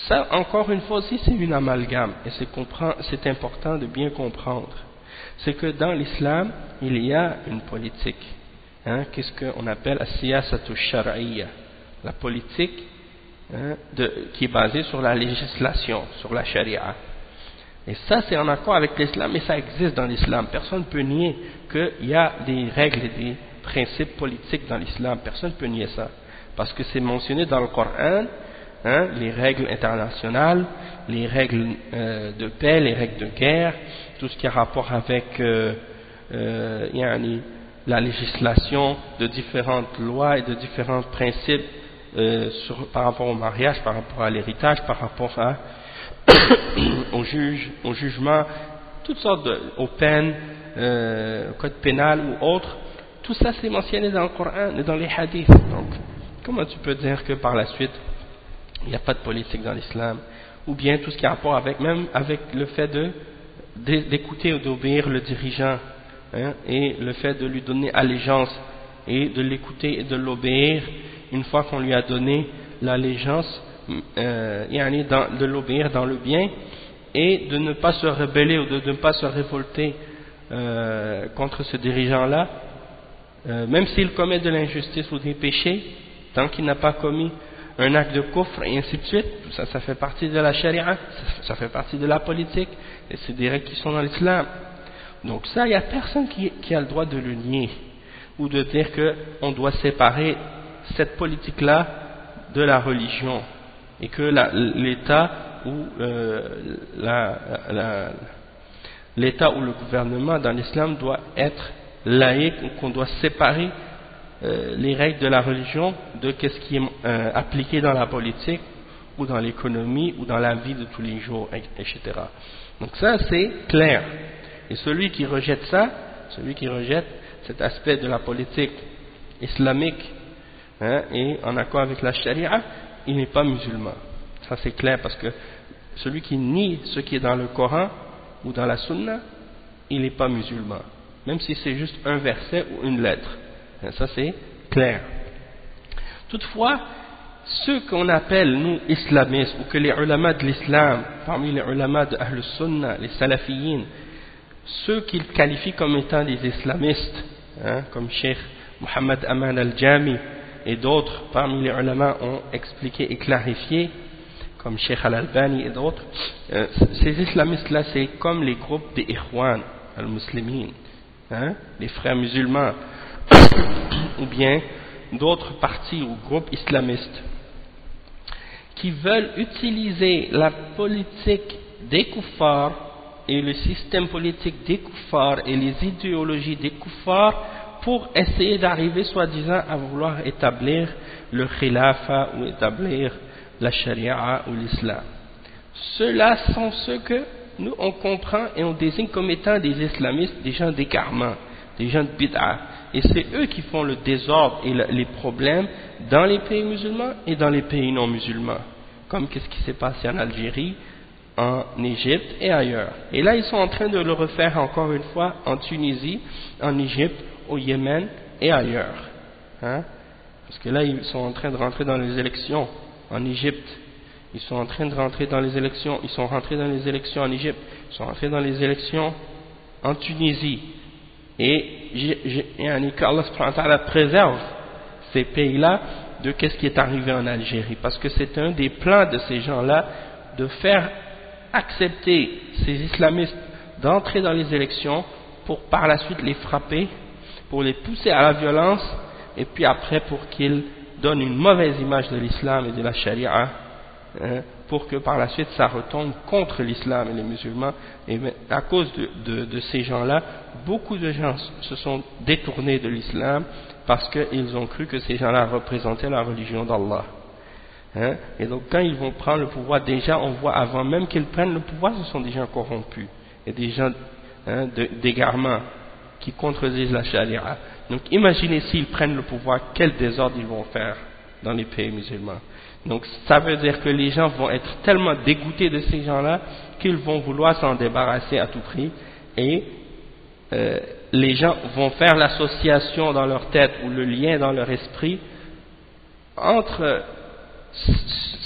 ça encore une fois aussi c'est une amalgame, et c'est important de bien comprendre. C'est que dans l'islam il y a une politique. Hein, qu'est-ce qu'on appelle as-siyasatu shar'iyya, la politique, hein, qui est basée sur la législation, sur la sharia. Et ça c'est en accord avec l'islam, et ça existe dans l'islam. Personne ne peut nier qu'il y a des règles et des principes politiques dans l'islam. Personne ne peut nier ça, parce que c'est mentionné dans le Coran, hein, les règles internationales, les règles de paix, les règles de guerre, tout ce qui a rapport avec la législation de différentes lois et de différents principes par rapport au mariage, par rapport à l'héritage, par rapport au jugement, toutes sortes aux peines, au code pénal ou autres. Tout ça c'est mentionné dans le Coran et dans les hadiths. Donc Comment tu peux dire que par la suite, il n'y a pas de politique dans l'islam? Ou bien tout ce qui a rapport avec, même avec le fait d'écouter ou d'obéir le dirigeant, hein, et le fait de lui donner allégeance, et de l'écouter et de l'obéir, une fois qu'on lui a donné l'allégeance, de l'obéir dans le bien, et de ne pas se rebeller ou de ne pas se révolter contre ce dirigeant-là, même s'il commet de l'injustice ou des péchés, tant qu'il n'a pas commis un acte de kufr et ainsi de suite. Ça fait partie de la charia, ça fait partie de la politique, et c'est des règles qui sont dans l'islam. Donc ça, il n'y a personne qui a le droit de le nier, ou de dire qu'on doit séparer cette politique-là de la religion, et que l'État ou l'État ou le gouvernement dans l'islam doit être laïque, ou qu'on doit séparer les règles de la religion de ce qui est appliqué dans la politique ou dans l'économie ou dans la vie de tous les jours, etc. Donc ça c'est clair. Et celui qui rejette ça, celui qui rejette cet aspect de la politique islamique, hein, et en accord avec la charia, il n'est pas musulman. Ça c'est clair, parce que celui qui nie ce qui est dans le Coran ou dans la Sunna, il n'est pas musulman, même si c'est juste un verset ou une lettre. Ça c'est clair. Toutefois, ceux qu'on appelle nous islamistes, ou que les ulama de l'islam, parmi les ulama de Ahl Sunna, les salafiyin, ceux qu'ils qualifient comme étant des islamistes, hein, comme Cheikh Mohammed Aman al-Jami et d'autres parmi les ulama ont expliqué et clarifié, comme Cheikh al-Albani et d'autres, ces islamistes-là c'est comme les groupes des Ikhwan al-Muslimin, hein, les frères musulmans, ou bien d'autres partis ou groupes islamistes qui veulent utiliser la politique des kuffars et le système politique des kuffars et les idéologies des kuffars pour essayer d'arriver soi-disant à vouloir établir le khilafa ou établir la sharia ou l'islam. Ceux-là sont ceux que nous on comprend et on désigne comme étant des islamistes, des gens d'égarement, des gens de bid'a. Et c'est eux qui font le désordre et les problèmes dans les pays musulmans et dans les pays non musulmans. Comme qu'est-ce qui s'est passé en Algérie, en Égypte et ailleurs. Et là, ils sont en train de le refaire encore une fois en Tunisie, en Égypte, au Yémen et ailleurs. Hein? Parce que là, ils sont en train de rentrer dans les élections en Égypte. Ils sont en train de rentrer dans les élections. Ils sont rentrés dans les élections en Égypte. Ils sont rentrés dans les élections en Tunisie. Et qu'Allah subhanahu wa ta'ala préserve ces pays-là de qu'est-ce qui est arrivé en Algérie, parce que c'est un des plans de ces gens-là de faire accepter ces islamistes d'entrer dans les élections pour par la suite les frapper, pour les pousser à la violence, et puis après pour qu'ils donnent une mauvaise image de l'islam et de la charia, hein, pour que par la suite ça retombe contre l'islam et les musulmans. Et à cause de ces gens-là, beaucoup de gens se sont détournés de l'islam parce qu'ils ont cru que ces gens-là représentaient la religion d'Allah. Hein? Et donc quand ils vont prendre le pouvoir, déjà on voit avant même qu'ils prennent le pouvoir, ce sont des gens corrompus et des gens, hein, d'égarement qui contredisent la charia. Donc imaginez s'ils prennent le pouvoir, quel désordre ils vont faire dans les pays musulmans. Donc ça veut dire que les gens vont être tellement dégoûtés de ces gens-là qu'ils vont vouloir s'en débarrasser à tout prix, et les gens vont faire l'association dans leur tête ou le lien dans leur esprit entre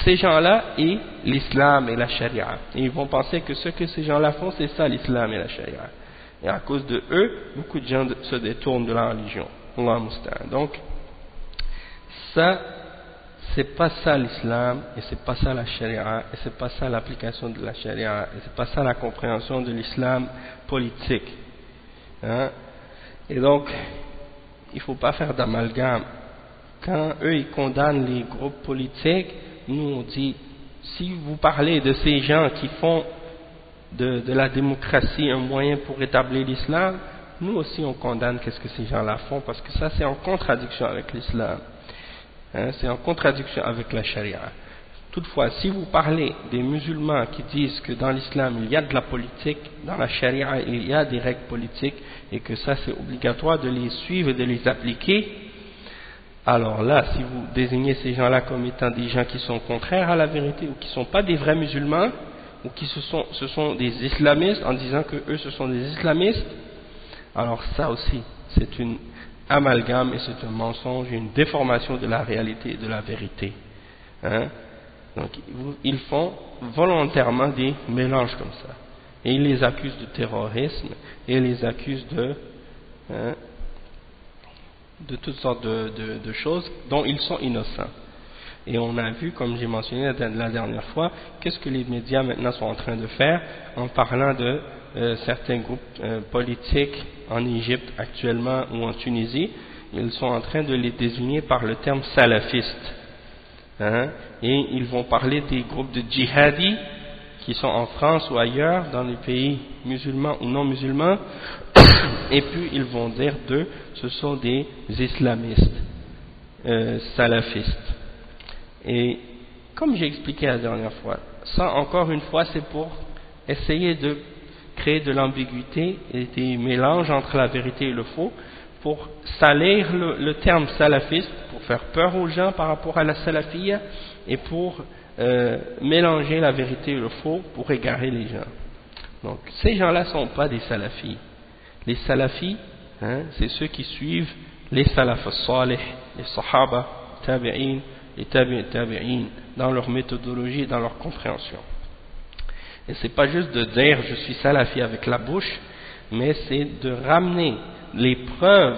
ces gens-là et l'islam et la charia. Et ils vont penser que ce que ces gens-là font, c'est ça l'islam et la charia. Et à cause de eux, beaucoup de gens se détournent de la religion. Allah musta'an. Donc, ça, c'est pas ça l'islam, et c'est pas ça la charia, et c'est pas ça l'application de la charia, et c'est pas ça la compréhension de l'islam politique. Hein? Et donc, il faut pas faire d'amalgame. Quand eux ils condamnent les groupes politiques, nous on dit, si vous parlez de ces gens qui font de la démocratie un moyen pour établir l'islam, nous aussi on condamne qu'est-ce que ces gens-là font, parce que ça c'est en contradiction avec l'islam, hein, c'est en contradiction avec la charia. Toutefois, si vous parlez des musulmans qui disent que dans l'islam il y a de la politique, dans la charia il y a des règles politiques, et que ça c'est obligatoire de les suivre et de les appliquer, alors là, si vous désignez ces gens-là comme étant des gens qui sont contraires à la vérité ou qui ne sont pas des vrais musulmans ou qui ce sont des islamistes en disant que eux ce sont des islamistes, alors ça aussi c'est une amalgame et c'est un mensonge, une déformation de la réalité et de la vérité. Hein? Donc ils font volontairement des mélanges comme ça et ils les accusent de terrorisme et ils les accusent de toutes sortes de choses dont ils sont innocents. Et on a vu, comme j'ai mentionné la dernière fois, qu'est-ce que les médias maintenant sont en train de faire en parlant de certains groupes politiques en Égypte actuellement ou en Tunisie. Ils sont en train de les désigner par le terme salafiste. Hein? Et ils vont parler des groupes de djihadis qui sont en France ou ailleurs, dans les pays musulmans ou non musulmans, et puis ils vont dire d'eux, ce sont des islamistes, salafistes. Et comme j'ai expliqué la dernière fois, ça encore une fois c'est pour essayer de créer de l'ambiguïté et des mélanges entre la vérité et le faux, pour salir le terme salafiste, pour faire peur aux gens par rapport à la salafiyya, et pour mélanger la vérité et le faux pour égarer les gens. Donc ces gens-là ne sont pas des salafis. Les salafis, c'est ceux qui suivent les salaf as-salih, les sahaba, tabi'in, les tabi'in, dans leur méthodologie et dans leur compréhension. Et c'est pas juste de dire je suis salafi avec la bouche, mais c'est de ramener les preuves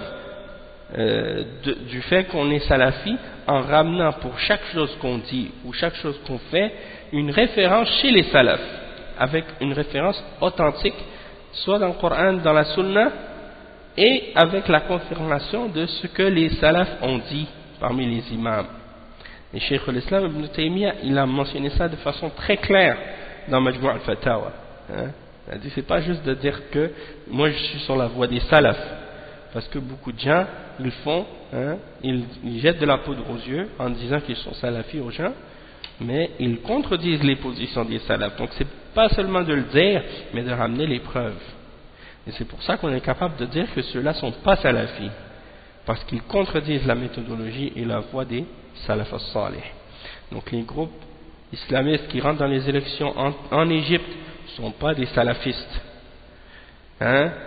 du fait qu'on est salafi en ramenant pour chaque chose qu'on dit ou chaque chose qu'on fait une référence chez les salafs, avec une référence authentique, soit dans le Coran, dans la Sunna, et avec la confirmation de ce que les salafs ont dit parmi les imams. Et Cheikh al-Islam Ibn Taymiyyah, il a mentionné ça de façon très claire dans Majmu' al-Fatawa. Il a dit, c'est pas juste de dire que moi je suis sur la voie des salafs, parce que beaucoup de gens, ils font, ils jettent de la poudre aux yeux en disant qu'ils sont salafis aux gens, mais ils contredisent les positions des salafs. Donc c'est pas seulement de le dire, mais de ramener les preuves. Et c'est pour ça qu'on est capable de dire que ceux-là sont pas salafis, parce qu'ils contredisent la méthodologie et la voie des salaf as-salih. Donc les groupes islamistes qui rentrent dans les élections en Égypte ne sont pas des salafistes.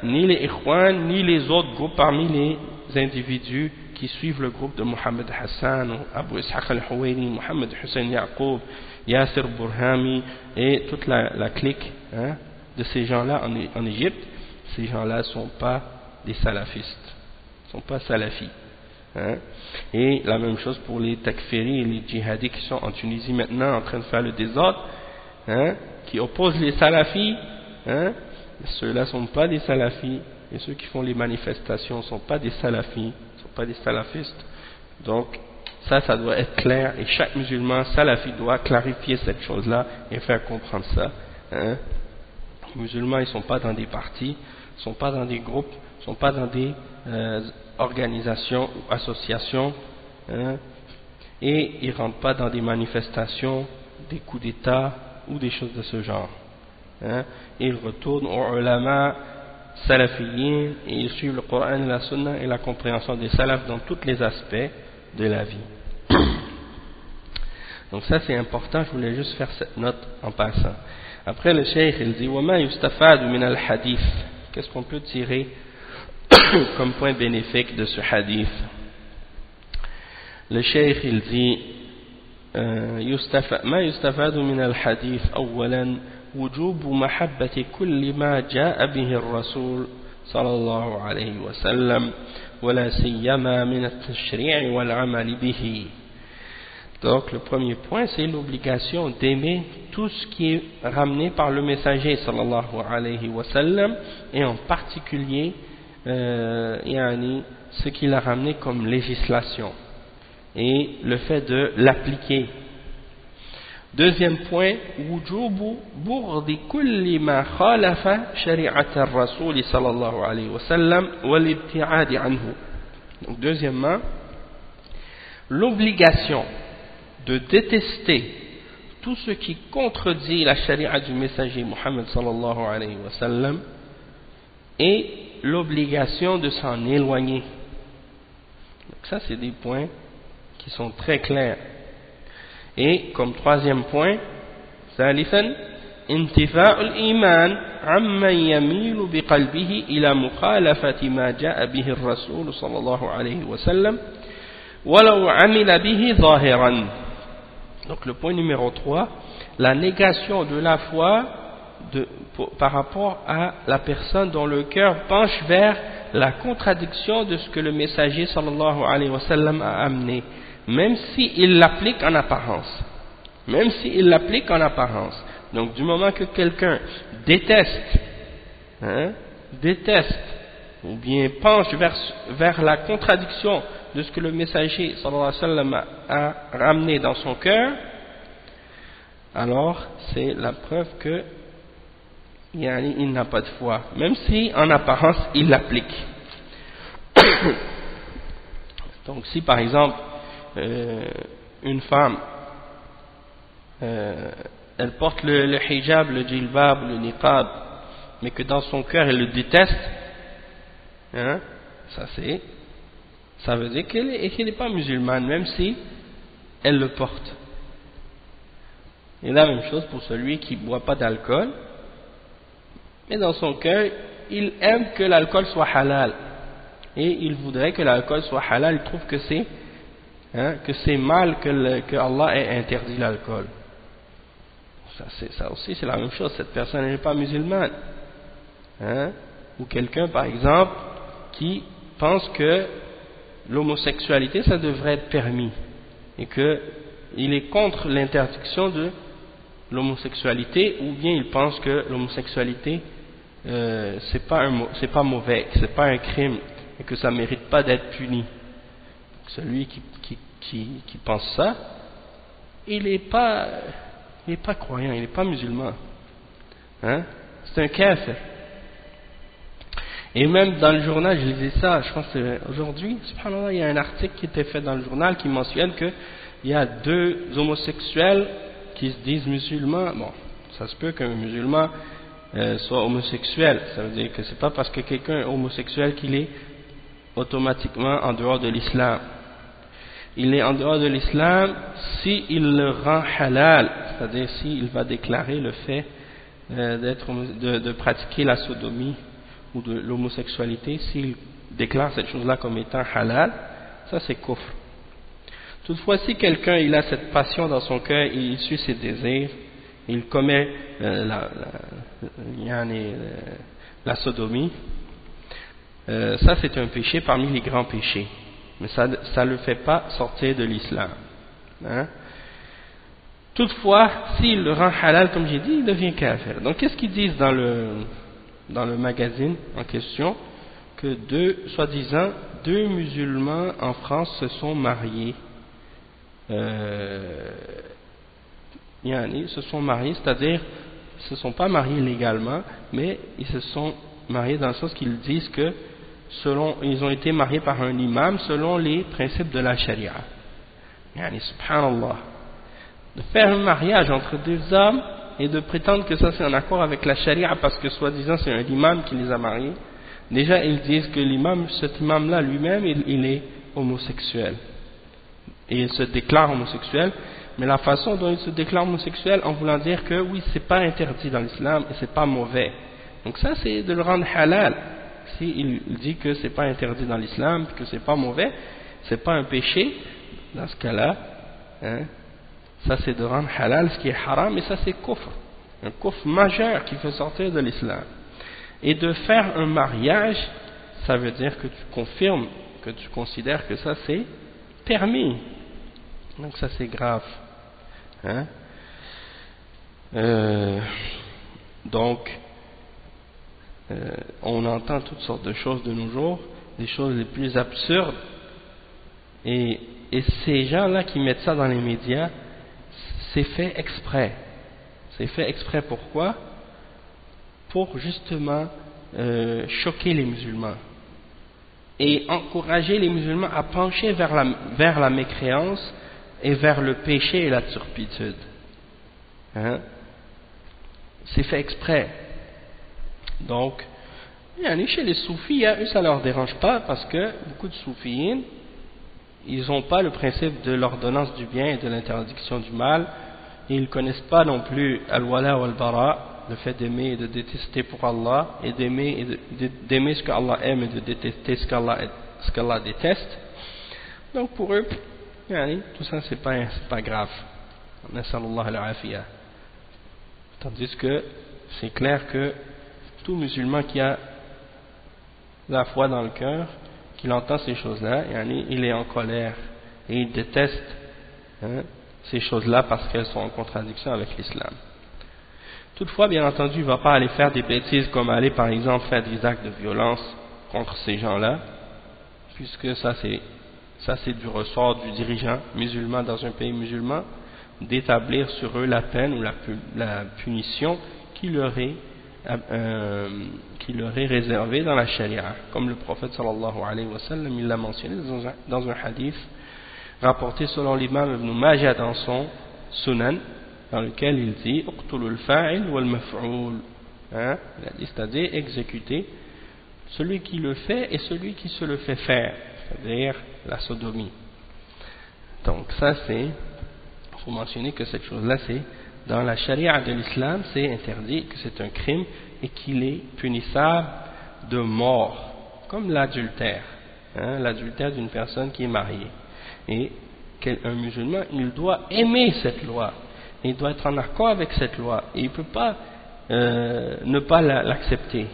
Ni les Ikhwan, ni les autres groupes parmi les individus qui suivent le groupe de Mohamed Hassan, ou Abu Ishaq al-Huwaini, Mohamed Hussein Yaqub, Yasser Burhami et toute la clique de ces gens-là en Égypte. Ces gens-là ne sont pas des salafistes, ne sont pas salafis. Et la même chose pour les takfiris et les djihadis qui sont en Tunisie maintenant en train de faire le désordre, qui opposent les salafis. Ceux-là ne sont pas des salafis, et ceux qui font les manifestations ne sont pas des salafis, ne sont pas des salafistes. Donc ça doit être clair, et chaque musulman salafi doit clarifier cette chose-là et faire comprendre ça. Les musulmans, ils ne sont pas dans des partis, ils ne sont pas dans des groupes, ils ne sont pas dans des organisations ou associations, et ils ne rentrent pas dans des manifestations, des coups d'État ou des choses de ce genre. Ils retournent aux ulama salafiyin et ils suivent le Coran et la Sunna et la compréhension des salafs dans tous les aspects de la vie. Donc ça c'est important, je voulais juste faire cette note en passant. Après le cheikh il dit وَمَا يُسْتَفَادُ مِنَ الْحَدِيثِ, qu'est-ce qu'on peut tirer comme point bénéfique de ce hadith? Le cheikh il dit ما يستفاد من الحديث أولا وجوب محبة كل ما جاء به الرسول صلى الله عليه وسلم ولا سيما من التشريع والعمل به. Donc le premier point c'est l'obligation d'aimer tout ce qui est ramené par le messager sallallahu alayhi wa sallam, et en particulier ce qu'il a ramené comme législation et le fait de l'appliquer. Deuxième point, وجوب بغض كل ما خالف شريعة الرسول صلى الله عليه وسلم والابتعاد عنه. Donc deuxièmement, l'obligation de détester tout ce qui contredit la charia du messager Mohammed sallallahu alayhi wa sallam, et l'obligation de s'en éloigner. Donc ça c'est des points qui sont très claires. Et comme troisième point, ثالثا انتفاء الإيمان عمن يميل بقلبه إلى مخالفة ما جاء به الرسول صلى الله عليه وسلم ولو عمل به ظاهرا. Donc le point numéro 3, la négation de la foi par rapport à la personne dont le cœur penche vers la contradiction de ce que le messager sallallahu alayhi wa sallam a amené, même s'il l'applique en apparence. Même s'il l'applique en apparence. Donc du moment que quelqu'un déteste, ou bien penche vers la contradiction de ce que le messager sallallahu alayhi wa sallam a ramené dans son cœur, alors c'est la preuve que il n'a pas de foi, même si en apparence il l'applique. Donc si par exemple une femme elle porte le hijab, le djilbab, le niqab, mais que dans son cœur elle le déteste, ça veut dire qu'elle n'est pas musulmane, même si elle le porte. Et la même chose pour celui qui ne boit pas d'alcool, mais dans son cœur il aime que l'alcool soit halal, et il voudrait que l'alcool soit halal, il trouve que c'est mal que Allah ait interdit l'alcool. Ça aussi c'est la même chose, cette personne n'est pas musulmane. Ou quelqu'un par exemple qui pense que l'homosexualité ça devrait être permis, et qu'il est contre l'interdiction de l'homosexualité, ou bien il pense que l'homosexualité c'est pas mauvais, que c'est pas un crime, et que ça mérite pas d'être puni. Celui qui pense ça, il n'est pas croyant, il n'est pas musulman. C'est un kafir. Et même dans le journal, je lisais ça, je pense que aujourd'hui, subhanallah, il y a un article qui était fait dans le journal qui mentionne qu'il y a 2 homosexuels qui se disent musulmans. Bon, ça se peut qu'un musulman soit homosexuel, ça veut dire que c'est pas parce que quelqu'un est homosexuel qu'il est automatiquement en dehors de l'islam. Il est en dehors de l'islam s'il le rend halal, c'est-à-dire s'il va déclarer le fait de pratiquer la sodomie ou de l'homosexualité, s'il déclare cette chose-là comme étant halal, ça c'est kufr. Toutefois, si quelqu'un il a cette passion dans son cœur, il suit ses désirs, il commet la sodomie, ça c'est un péché parmi les grands péchés, mais ça ne le fait pas sortir de l'islam. Toutefois, s'il le rend halal, comme j'ai dit, il devient kafir. Donc qu'est-ce qu'ils disent dans le magazine en question? Que soi-disant, 2 musulmans en France se sont mariés. Ils se sont mariés, c'est-à-dire ils ne se sont pas mariés légalement, mais ils se sont mariés dans le sens qu'ils disent que ils ont été mariés par un imam selon les principes de la charia. Subhanallah, de faire un mariage entre 2 hommes et de prétendre que ça c'est en accord avec la charia parce que soi-disant c'est un imam qui les a mariés. Déjà ils disent que cet imam là lui-même il est homosexuel et il se déclare homosexuel, mais la façon dont il se déclare homosexuel en voulant dire que oui c'est pas interdit dans l'islam et c'est pas mauvais, donc ça c'est de le rendre halal. S'il dit que c'est pas interdit dans l'islam, que c'est pas mauvais, c'est pas un péché, dans ce cas-là, ça c'est de rendre halal ce qui est haram, et ça c'est kufr, un kufr majeur qui fait sortir de l'islam. Et de faire un mariage, ça veut dire que tu confirmes, que tu considères que ça c'est permis, donc ça c'est grave. Donc on entend toutes sortes de choses de nos jours, des choses les plus absurdes, et ces gens-là qui mettent ça dans les médias, c'est fait exprès. C'est fait exprès pourquoi? Pour justement choquer les musulmans et encourager les musulmans à pencher vers la mécréance et vers le péché et la turpitude. C'est fait exprès. Donc, chez les soufis, eux ça leur dérange pas parce que beaucoup de soufis, ils n'ont pas le principe de l'ordonnance du bien et de l'interdiction du mal, et ils ne connaissent pas non plus al-wala ou al-bara, le fait d'aimer et de détester pour Allah, et d'aimer ce qu'Allah aime et de détester ce qu'Allah déteste. Donc pour eux, tout ça c'est pas grave. Nasallallahu al-afiyah. Tandis que c'est clair que tout musulman qui a la foi dans le cœur, qu'il entend ces choses-là, il est en colère et il déteste ces choses-là parce qu'elles sont en contradiction avec l'islam. Toutefois, bien entendu, il ne va pas aller faire des bêtises comme aller par exemple faire des actes de violence contre ces gens-là, puisque ça c'est du ressort du dirigeant musulman dans un pays musulman d'établir sur eux la peine ou la punition qui leur est réservée dans la charia, comme le prophète sallallahu alayhi wa sallam il l'a mentionné dans un hadith rapporté selon l'imam Ibn Majah dans son Sunan, dans lequel il dit uqtulul fa'il wal maf'ul, il a dit, c'est-à-dire exécuter celui qui le fait et celui qui se le fait faire, c'est-à-dire la sodomie. Donc ça c'est, il faut mentionner que cette chose-là c'est dans la charia de l'islam, c'est interdit, que c'est un crime et qu'il est punissable de mort, comme l'adultère, l'adultère d'une personne qui est mariée. Et un musulman, il doit aimer cette loi, il doit être en accord avec cette loi, et il ne peut pas ne pas l'accepter,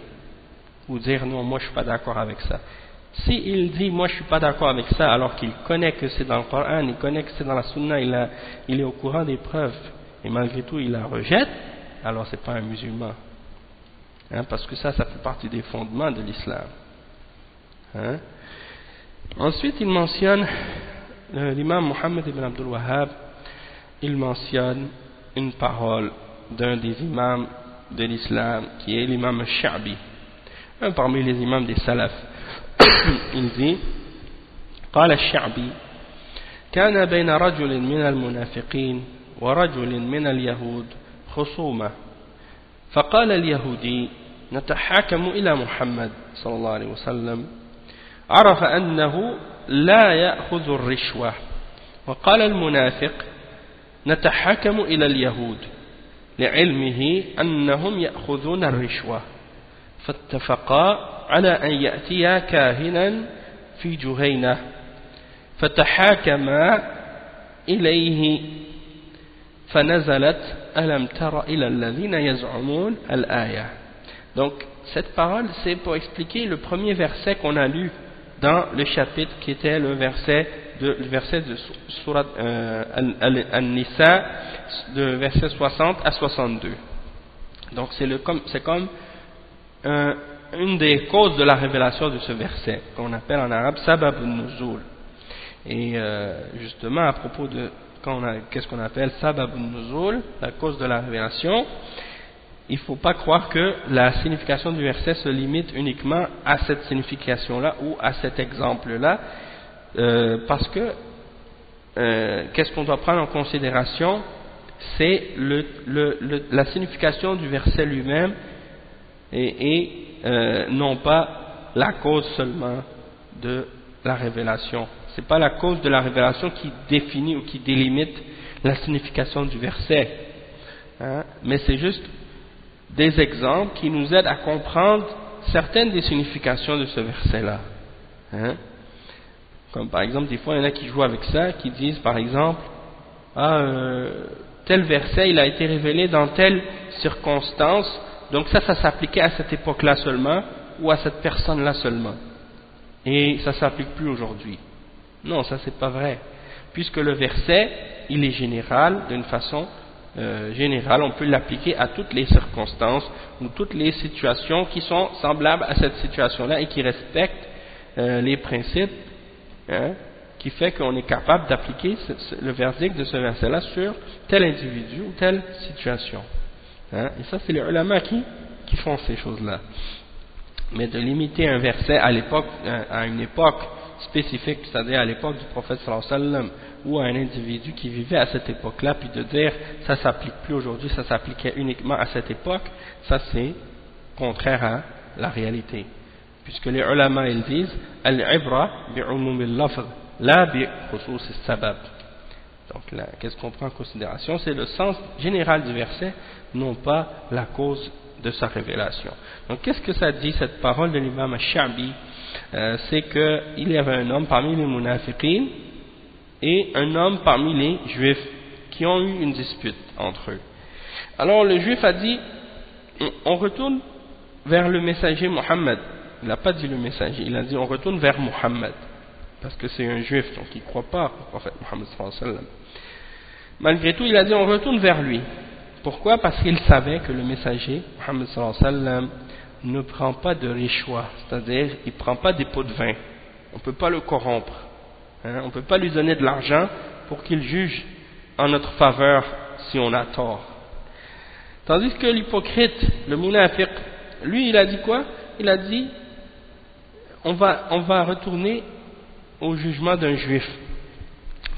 ou dire non, moi je ne suis pas d'accord avec ça. S'il dit moi je ne suis pas d'accord avec ça, alors qu'il connaît que c'est dans le Coran, il connaît que c'est dans la Sunna, il est au courant des preuves, et malgré tout il la rejette, alors c'est pas un musulman, parce que ça fait partie des fondements de l'islam. Ensuite il mentionne l'imam Muhammad ibn Abdul Wahhab, il mentionne une parole d'un des imams de l'islam qui est l'imam al-Sha'bi, un parmi les imams des salaf. Il dit قال الشعبي كان بين رجل من المنافقين ورجل من اليهود خصومة فقال اليهودي نتحاكم إلى محمد صلى الله عليه وسلم عرف أنه لا يأخذ الرشوة وقال المنافق نتحاكم إلى اليهود لعلمه أنهم يأخذون الرشوة فاتفقا على أن يأتيا كاهنا في جهينة فتحاكما إليه فنزلت ألم تر إلى الذين يزعمون الآية. Donc cette parole c'est pour expliquer le premier verset qu'on a lu dans le chapitre qui était le verset de Surat An-Nisa, de verset 60 à 62. Donc c'est comme une des causes de la révélation de ce verset, qu'on appelle en arabe Sabab al-Nuzul. Et justement à propos de qu'est-ce qu'on appelle Sabab al-Nuzul, la cause de la révélation, il ne faut pas croire que la signification du verset se limite uniquement à cette signification-là ou à cet exemple-là, parce que qu'est-ce qu'on doit prendre en considération, c'est la signification du verset lui-même et non pas la cause seulement de la révélation. Ce n'est pas la cause de la révélation qui définit ou qui délimite la signification du verset, mais c'est juste des exemples qui nous aident à comprendre certaines des significations de ce verset-là. Comme par exemple, des fois, il y en a qui jouent avec ça, qui disent par exemple, tel verset, il a été révélé dans telle circonstance, donc ça s'appliquait à cette époque-là seulement, ou à cette personne-là seulement. Et ça ne s'applique plus aujourd'hui. Non, ça c'est pas vrai. Puisque le verset, il est général, d'une façon générale, on peut l'appliquer à toutes les circonstances, ou toutes les situations qui sont semblables à cette situation-là et qui respectent les principes, qui fait qu'on est capable d'appliquer le verdict de ce verset-là sur tel individu ou telle situation. Et ça, c'est les ulama qui font ces choses-là. Mais de limiter un verset à une époque spécifique, c'est-à-dire à l'époque du prophète sallallahu alayhi wa sallam, ou à un individu qui vivait à cette époque-là, puis de dire ça s'applique plus aujourd'hui, ça s'appliquait uniquement à cette époque, ça c'est contraire à la réalité. Puisque les ulama ils disent al-ibra bi'umum al-lafz la bi khusus as-sabab. Donc là, qu'est-ce qu'on prend en considération? C'est le sens général du verset, non pas la cause de sa révélation. Donc qu'est-ce que ça dit cette parole de l'imam al-Sha'bi? C'est qu'il y avait un homme parmi les munafiqin et un homme parmi les juifs qui ont eu une dispute entre eux. Alors le juif a dit, on retourne vers le messager Mohammed. Il n'a pas dit le messager, il a dit on retourne vers Mohammed, parce que c'est un juif, donc il ne croit pas au prophète Mohammed sallallahu alayhi wa sallam. Malgré tout, il a dit on retourne vers lui. Pourquoi? Parce qu'il savait que le messager Mohammed sallallahu alayhi wa sallam ne prend pas de richois, c'est-à-dire il ne prend pas des pots de vin. On ne peut pas le corrompre, on ne peut pas lui donner de l'argent pour qu'il juge en notre faveur si on a tort. Tandis que l'hypocrite, le munafiq, lui il a dit quoi? Il a dit on va retourner au jugement d'un juif.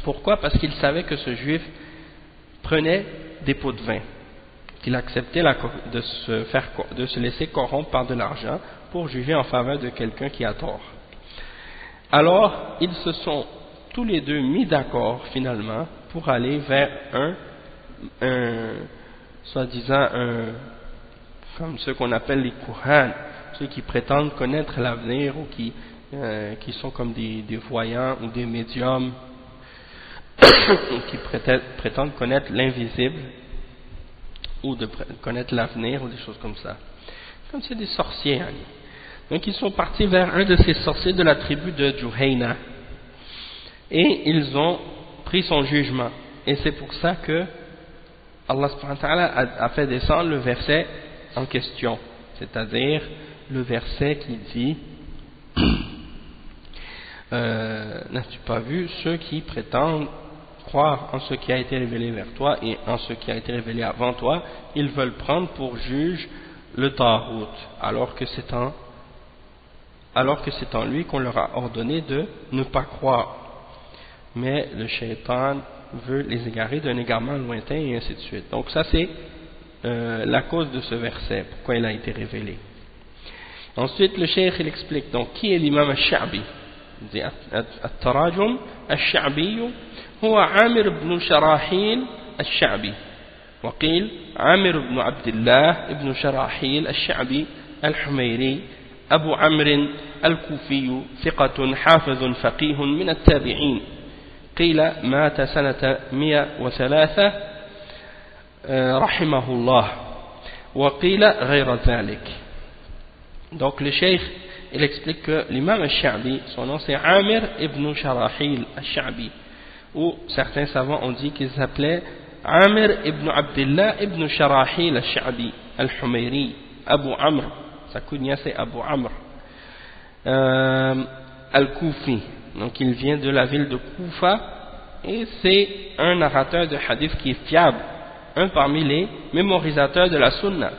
Pourquoi? Parce qu'il savait que ce juif prenait des pots de vin, qu'il acceptait de se laisser corrompre par de l'argent pour juger en faveur de quelqu'un qui a tort. Alors ils se sont tous les deux mis d'accord finalement pour aller vers soi-disant comme ceux qu'on appelle les Kuhan, ceux qui prétendent connaître l'avenir ou qui sont comme des voyants ou des médiums qui prétendent connaître l'invisible ou de connaître l'avenir ou des choses comme ça. Comme c'est des sorciers. Donc ils sont partis vers un de ces sorciers de la tribu de Juhayna et ils ont pris son jugement. Et c'est pour ça que Allah subhanahu wa ta'ala a fait descendre le verset en question, c'est-à-dire le verset qui dit n'as-tu pas vu ceux qui prétendent croire en ce qui a été révélé vers toi et en ce qui a été révélé avant toi, ils veulent prendre pour juge le Tahout, alors que c'est en lui qu'on leur a ordonné de ne pas croire. Mais le shaitan veut les égarer d'un égarement lointain et ainsi de suite. Donc ça c'est la cause de ce verset, pourquoi il a été révélé. Ensuite le cheikh il explique donc qui est l'imam al-Sha'bi. Il dit التراجم الشعبي هو عامر بن شراحيل الشعبي وقيل عامر بن عبد الله بن شراحيل الشعبي الحميري أبو عمرو الكوفي ثقة حافظ فقيه من التابعين قيل مات سنة 103 رحمه الله وقيل غير ذلك. Donc le cheikh il explique que l'imam al-Sha'bi, son nom c'est Amir ibn Sharahil al-Sha'bi, ou certains savants ont dit qu'il s'appelait Amir ibn Abdullah ibn Sharahil al-Sha'bi al-Humayri, Abu Amr, sa kunya c'est Abu Amr, al-Koufi, donc il vient de la ville de Koufa, et c'est un narrateur de hadith qui est fiable, un parmi les mémorisateurs de la sunna,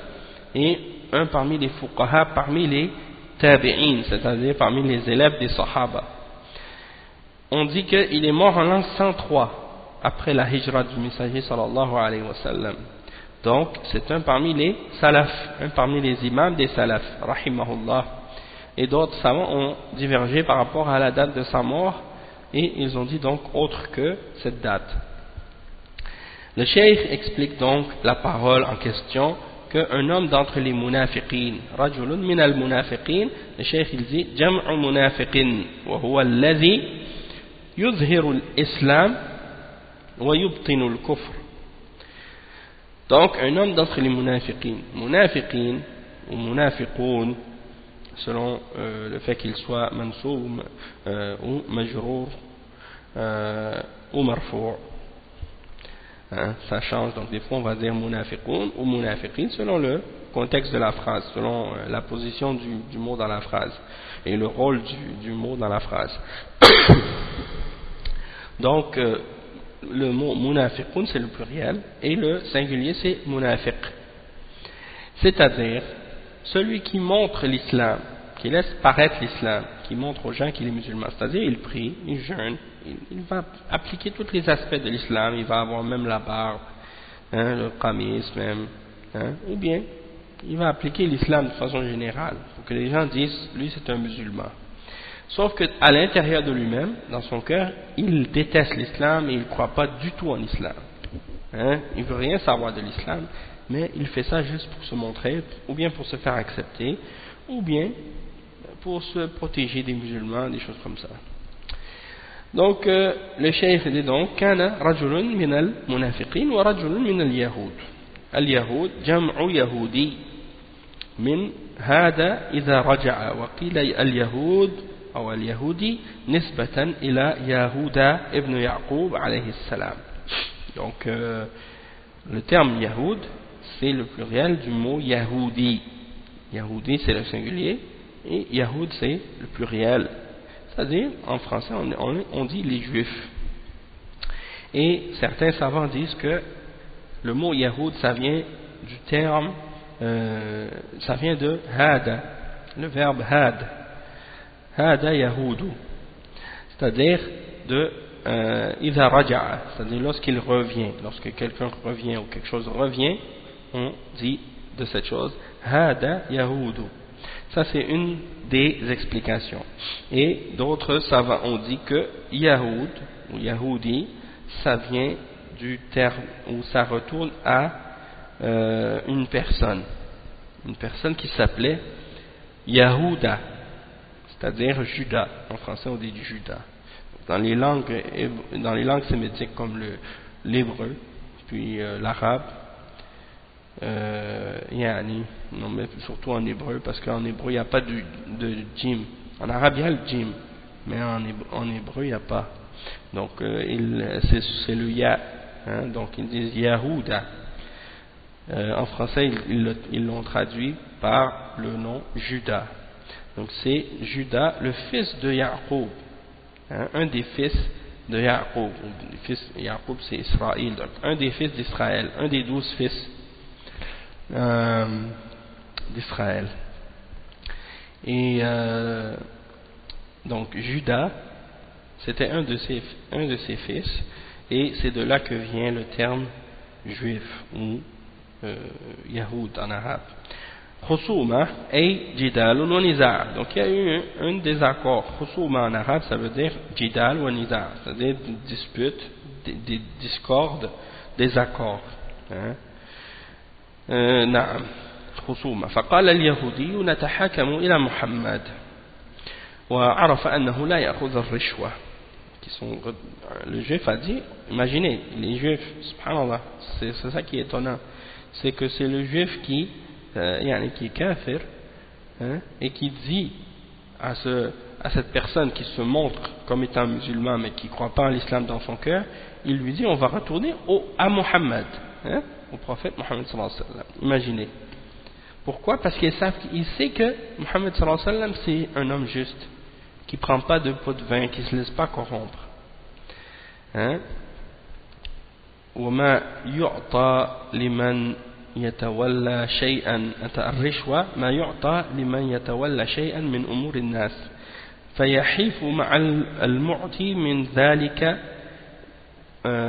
et un parmi les fuqaha, parmi les tabi'in, c'est-à-dire parmi les élèves des sahaba. On dit qu'il est mort en l'an 103 après la hijra du messager sallallahu alayhi wa sallam. Donc c'est un parmi les salaf, un parmi les imams des salaf, rahimahullah. Et d'autres savants ont divergé par rapport à la date de sa mort et ils ont dit donc autre que cette date. Le cheikh explique donc la parole en question qu'un homme d'entre les munafiqin, rajulun min al-munafiqin, le cheikh il dit jam'u munafiqin wa huwa alladhi yuzhiru al-islam wa yubtinu al-kufr. Donc un homme d'entre les munafiqin ou munafiqun, selon le fait qu'il soit mansoub ou majrour ou marfou'. Ça change, donc des fois on va dire munafiqun ou munafiqin selon le contexte de la phrase, selon la position du mot dans la phrase et le rôle du mot dans la phrase. Donc le mot munafiqun c'est le pluriel et le singulier c'est munafiq, c'est-à-dire celui qui montre l'islam, qui laisse paraître l'islam, qui montre aux gens qu'il est musulman, c'est-à-dire il prie, il jeûne, il va appliquer tous les aspects de l'islam, il va avoir même la barbe, le qamis même, ou bien il va appliquer l'islam de façon générale, pour que les gens disent lui c'est un musulman. Sauf qu'à l'intérieur de lui-même, dans son cœur, il déteste l'islam et il ne croit pas du tout en islam. Hein? Il ne veut rien savoir de l'islam, mais il fait ça juste pour se montrer, ou bien pour se faire accepter, ou bien pour se protéger des musulmans, des choses comme ça. Donc, le cheikh dit donc, كان رجل من المنافقين ورجل من اليهود. اليهود جمع يهودي من هذا إذا رجع، وقيل اليهود أو اليهودي نسبة إلى يهودا ابن يعقوب عليه السلام. Donc, le terme Yahoud, c'est le pluriel du mot Yahoudi. Yahoudi, c'est le singulier, et Yahoud, c'est le pluriel. C'est-à-dire, en français, on dit les juifs. Et certains savants disent que le mot Yahoud, ça vient du terme, ça vient de Hada, le verbe Had. Hada Yahoudu. C'est-à-dire de Iza Raja'a, c'est-à-dire lorsqu'il revient, lorsque quelqu'un revient ou quelque chose revient, on dit de cette chose Hada Yahoudu. Ça, c'est une des explications. Et d'autres savants ont dit que Yahoud ou Yahoudi, ça vient du terme, ou ça retourne à une personne qui s'appelait Yahuda, c'est-à-dire Judas. En français, on dit Judas. Dans les langues sémitiques comme l'hébreu, puis l'arabe, non, mais surtout en hébreu, parce qu'en hébreu il n'y a pas de jim. En arabe il y a le jim, mais en hébreu il n'y a pas. Donc c'est le ya, hein, donc ils disent Yahuda. En français ils l'ont traduit par le nom Judas. Donc c'est Judas, le fils de Yaqub, hein, un des fils de Yaqub. Yaqub c'est Israël, donc un des fils d'Israël, un des 12 fils d'Israël. Et donc Judas, c'était un de ses fils, et c'est de là que vient le terme juif ou Yahoud en arabe. Khusuma et Jidal ou Niza. Donc il y a eu un désaccord. Khusuma en arabe, ça veut dire Jidal ou Niza, c'est-à-dire des disputes, des discordes, des accords. Hein? نعم خصومة. فقال اليهودي نتحاكم إلى محمد وعرف أنه لا يأخذ الرشوة. Le juif a dit, imaginez les juifs, subhanallah, c'est ça qui est étonnant, c'est que c'est le juif qui est kafir, hein, et qui dit à cette personne qui se montre comme étant musulman mais qui ne croit pas en l'islam dans son cœur, il lui dit on va retourner à Muhammad, hein, au prophète Muhammad sallallahu alayhi wa sallam. Imaginez. Pourquoi? Parce qu'il sait que Muhammad sallallahu alayhi wa sallam c'est un homme juste, qui ne prend pas de pot de vin, qui ne se laisse pas corrompre. Hein? وما يعطى لمن يتولى شيئا الرشوة ما يعطى لمن يتولى شيئا من أمور الناس فيحيف مع المعطي من ذلك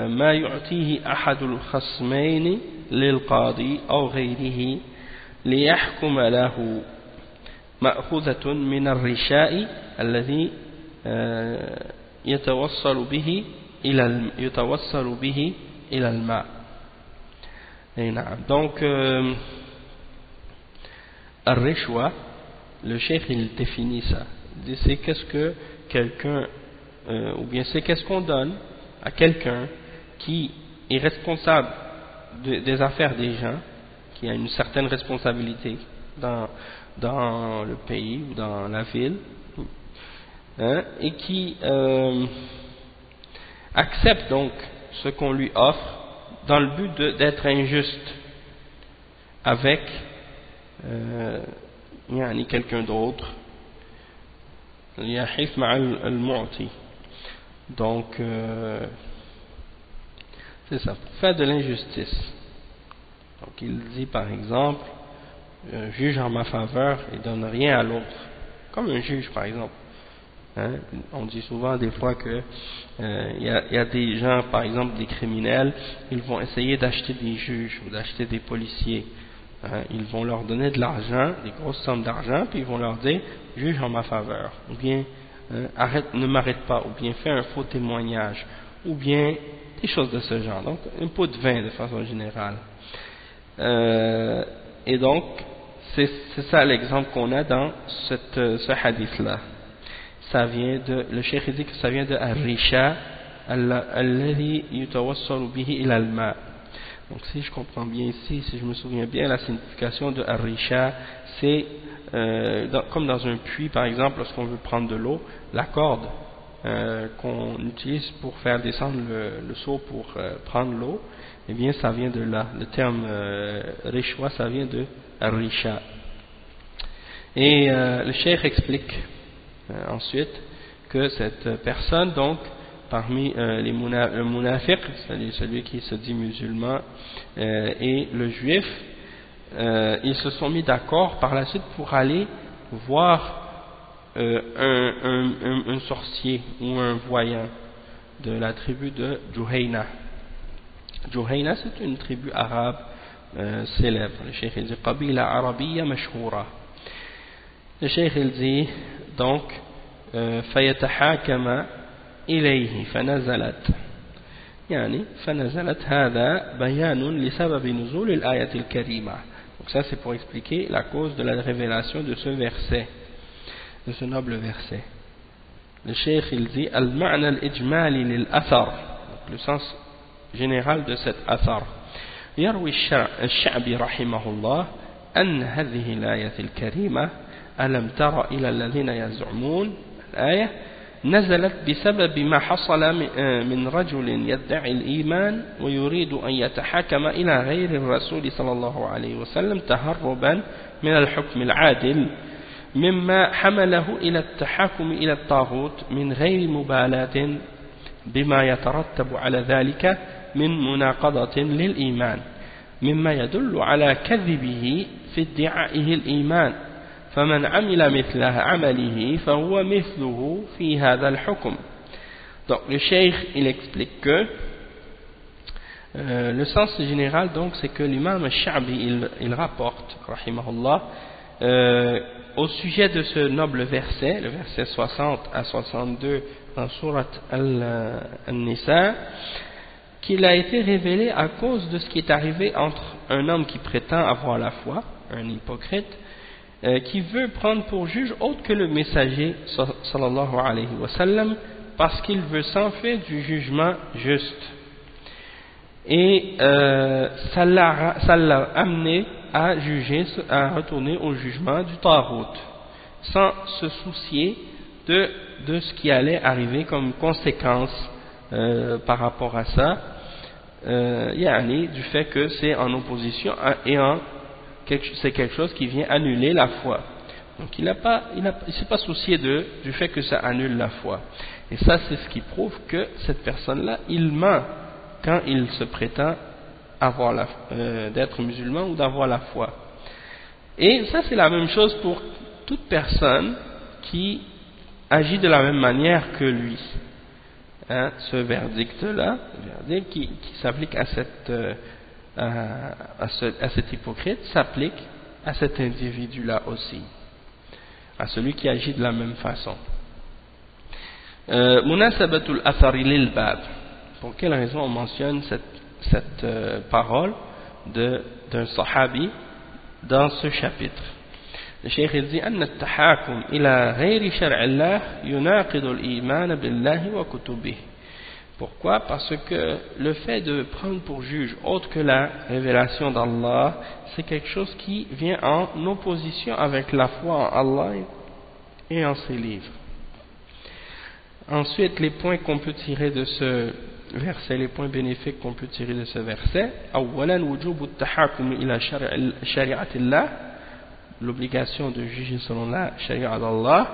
ما يعطيه أحد الخصمين للقاضي أو غيره ليحكم له مأخوذة من الرشاء الذي يتوصل به إلى الماء. Donc الرشوة, le cheikh il définit ça, c'est qu'est-ce que quelqu'un ou bien c'est qu'est-ce qu'on donne à quelqu'un qui est responsable des affaires des gens, qui a une certaine responsabilité dans le pays ou dans la ville, hein, et qui accepte donc ce qu'on lui offre dans le but d'être injuste avec quelqu'un d'autre. Donc c'est ça, pour faire de l'injustice. Donc il dit par exemple, juge en ma faveur et donne rien à l'autre, comme un juge par exemple. Hein? On dit souvent des fois que y a des gens, par exemple des criminels, ils vont essayer d'acheter des juges ou d'acheter des policiers. Hein? Ils vont leur donner de l'argent, des grosses sommes d'argent, puis ils vont leur dire juge en ma faveur, ou bien ne m'arrête pas, ou bien fais un faux témoignage, ou bien des choses de ce genre. Donc un pot de vin de façon générale. Et donc c'est ça l'exemple qu'on a dans ce hadith-là. Ça vient de, le cheikh dit que ça vient de Ar-Risha alladhi yutawassalu bihi ila al-ma. Donc si je comprends bien ici, si je me souviens bien, la signification de Ar-Risha, c'est comme dans un puits par exemple, lorsqu'on veut prendre de l'eau, la corde qu'on utilise pour faire descendre le seau pour prendre l'eau, eh bien ça vient de là. Le terme Rishwa, ça vient de Ar-Risha. Et le cheikh explique ensuite que cette personne, donc parmi le munafiq, c'est-à-dire celui qui se dit musulman, et le juif, ils se sont mis d'accord par la suite pour aller voir un sorcier ou un voyant de la tribu de Juhayna. Juhayna, c'est une tribu arabe célèbre. Le cheikh dit Qabila Arabiyya Mashhoura. Le cheikh dit donc فيتحاكم إليه فنزلت يعني فنزلت هذا بيان لسبب نزول الآية الكريمة. Donc ça c'est pour expliquer la cause de la révélation de ce verset, de ce noble verset. Le cheikh il dit المعنى الإجمالي للأثر, le sens général de cet athar. يروي الشعبي رحمه الله أن هذه الآية الكريمة ألم تر إلى الذين يزعمون الآية نزلت بسبب ما حصل من رجل يدعي الإيمان ويريد أن يتحاكم إلى غير الرسول صلى الله عليه وسلم تهربا من الحكم العادل مما حمله إلى التحاكم إلى الطاغوت من غير مبالاة بما يترتب على ذلك من مناقضة للإيمان مما يدل على كذبه في ادعائه الإيمان فمن عمل مثل عمله فهو مثله في هذا الحكم. Donc le cheikh il explique que le sens général donc c'est que l'imam al-Sha'bi il rapporte rahimahullah au sujet de ce noble verset, le verset 60 à 62 dans Surat Al-Nisa, qu'il a été révélé à cause de ce qui est arrivé entre un homme qui prétend avoir la foi, un hypocrite, qui veut prendre pour juge autre que le messager sallallahu alayhi wa sallam parce qu'il veut s'enfuir du jugement juste. Et ça l'a amené à juger, à retourner au jugement du Taghut, sans se soucier de ce qui allait arriver comme conséquence par rapport à ça, du fait que c'est en opposition et c'est quelque chose qui vient annuler la foi. Donc il s'est pas soucié du fait que ça annule la foi. Et ça c'est ce qui prouve que cette personne-là, il ment quand il se prétend d'être musulman ou d'avoir la foi. Et ça c'est la même chose pour toute personne qui agit de la même manière que lui. Ce verdict-là, qui s'applique à cet hypocrite, s'applique à cet individu-là aussi, à celui qui agit de la même façon. Munasabatul athari lil bab. Pour quelle raison on mentionne cette parole d'un sahabi dans ce chapitre? Le cheikh dit أن التحاكم إلى غير شرع الله يناقض الإيمان بالله وكتبه. Pourquoi? Parce que le fait de prendre pour juge autre que la révélation d'Allah, c'est quelque chose qui vient en opposition avec la foi en Allah et en ses livres. Ensuite, les points qu'on peut tirer de ce verset, les points bénéfiques qu'on peut tirer de ce verset. أولاً وجوب التحاكم إلى شريعة الله, l'obligation de juger selon la charia d'Allah.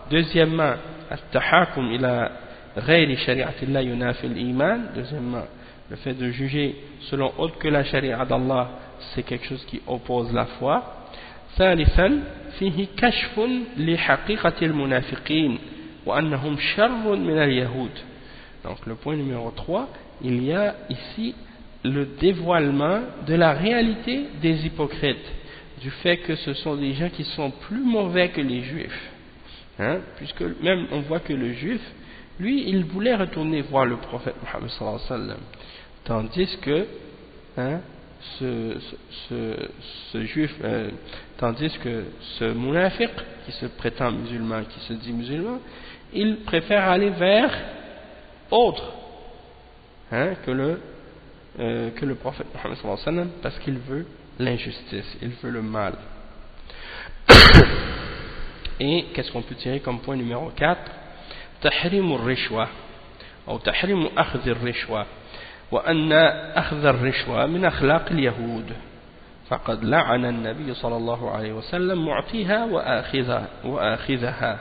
Deuxièmement, التحاكم إلى غير شريعة الله ينافي الإيمان. Deuxièmement, le fait de juger selon autre que la charia d'Allah, c'est quelque chose qui oppose la foi. ثالثاً فيه كشف لحقيقة المنافقين وأنهم شر من اليهود. Donc le point numéro 3, il y a ici le dévoilement de la réalité des hypocrites, du fait que ce sont des gens qui sont plus mauvais que les juifs. hein, puisque même on voit que le juif, lui, il voulait retourner voir le prophète Mohammed sallallahu alayhi wa sallam, tandis que hein, ce juif, tandis que ce munafiq qui se prétend musulman, qui se dit musulman, il préfère aller vers autre hein, que le prophète Mohammed sallallahu alayhi wa sallam, parce qu'il veut l'injustice, il veut le mal. Et qu'est-ce qu'on peut tirer comme point numéro 4? تحريم الرشوة أو تحريم أخذ الرشوة وأن أخذ الرشوة من أخلاق اليهود فقد لعن النبي صلى الله عليه وسلم معطيها وآخذها.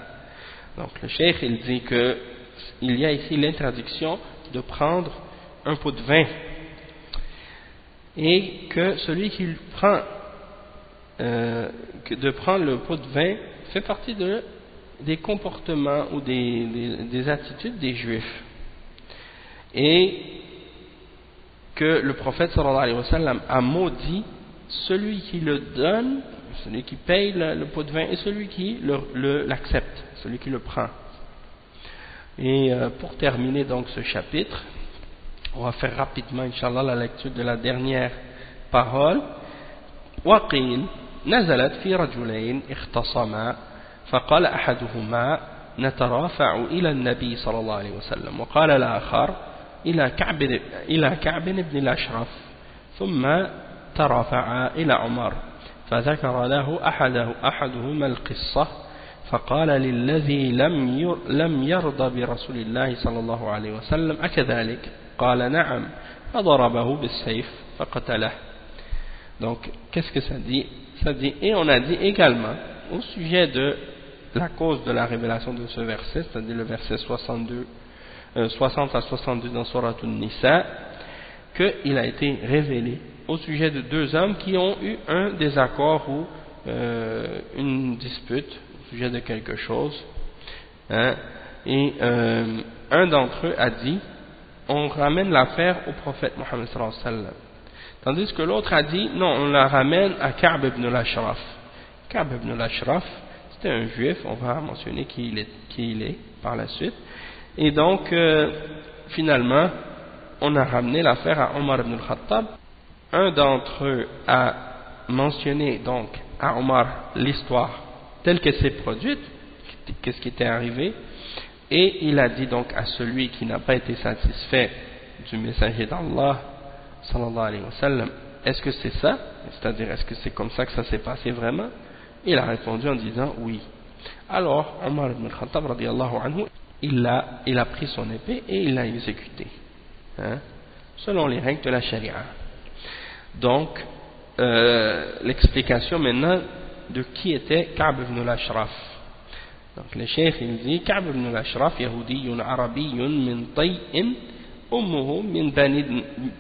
Donc le cheikh il dit que il y a ici l'interdiction de prendre un pot de vin et que celui qui prend de prendre le pot de vin fait partie des comportements ou des attitudes des juifs, et que le prophète sallallahu alayhi wa sallam a maudit celui qui le donne, celui qui paye le pot de vin, et celui qui l'accepte, celui qui le prend. Et pour terminer donc ce chapitre, on va faire rapidement Inch'Allah la lecture de la dernière parole. وقيل نزلت في رجلين اختصما فقال أحدهما نترافع إلى النبي صلى الله عليه وسلم وقال الآخر إلى كعب بن الأشرف ثم ترافعا إلى عمر فذكر له أحدهما القصة فقال للذي لم يرضى برسول الله صلى الله عليه وسلم أكذلك قال نعم فضربه بالسيف فقتله. Donc qu'est-ce que ça dit? Ça dit, et on a dit également au sujet de la cause de la révélation de ce verset, c'est-à-dire le verset 60 à 62 dans Surat An-Nisa, qu'il a été révélé au sujet de deux hommes qui ont eu un désaccord ou une dispute au sujet de quelque chose, hein, et un d'entre eux a dit on ramène l'affaire au prophète Mohammed sallallahu alayhi wa sallam, tandis que l'autre a dit non, on la ramène à Ka'b ibn al-Ashraf. Ka'b ibn al-Ashraf, c'était un juif, on va mentionner qui il est par la suite, et donc finalement on a ramené l'affaire à Omar ibn al-Khattab. Un d'entre eux a mentionné donc à Omar l'histoire telle que c'est produite, qu'est-ce qui était arrivé, et il a dit donc à celui qui n'a pas été satisfait du messager d'Allah sallallahu alayhi wa sallam, est-ce que c'est ça, c'est-à-dire est-ce que c'est comme ça que ça s'est passé vraiment? Il a répondu en disant oui. Alors Omar ibn al-Khattab radiyallahu anhu, il a pris son épée et il l'a exécuté, hein, selon les règles de la charia. Donc l'explication maintenant de qui était Ka'b ibn al-Ashraf. Donc le cheikh il dit Ka'b ibn al-Ashraf yahoudiyun arabiyyun min tay'in أمه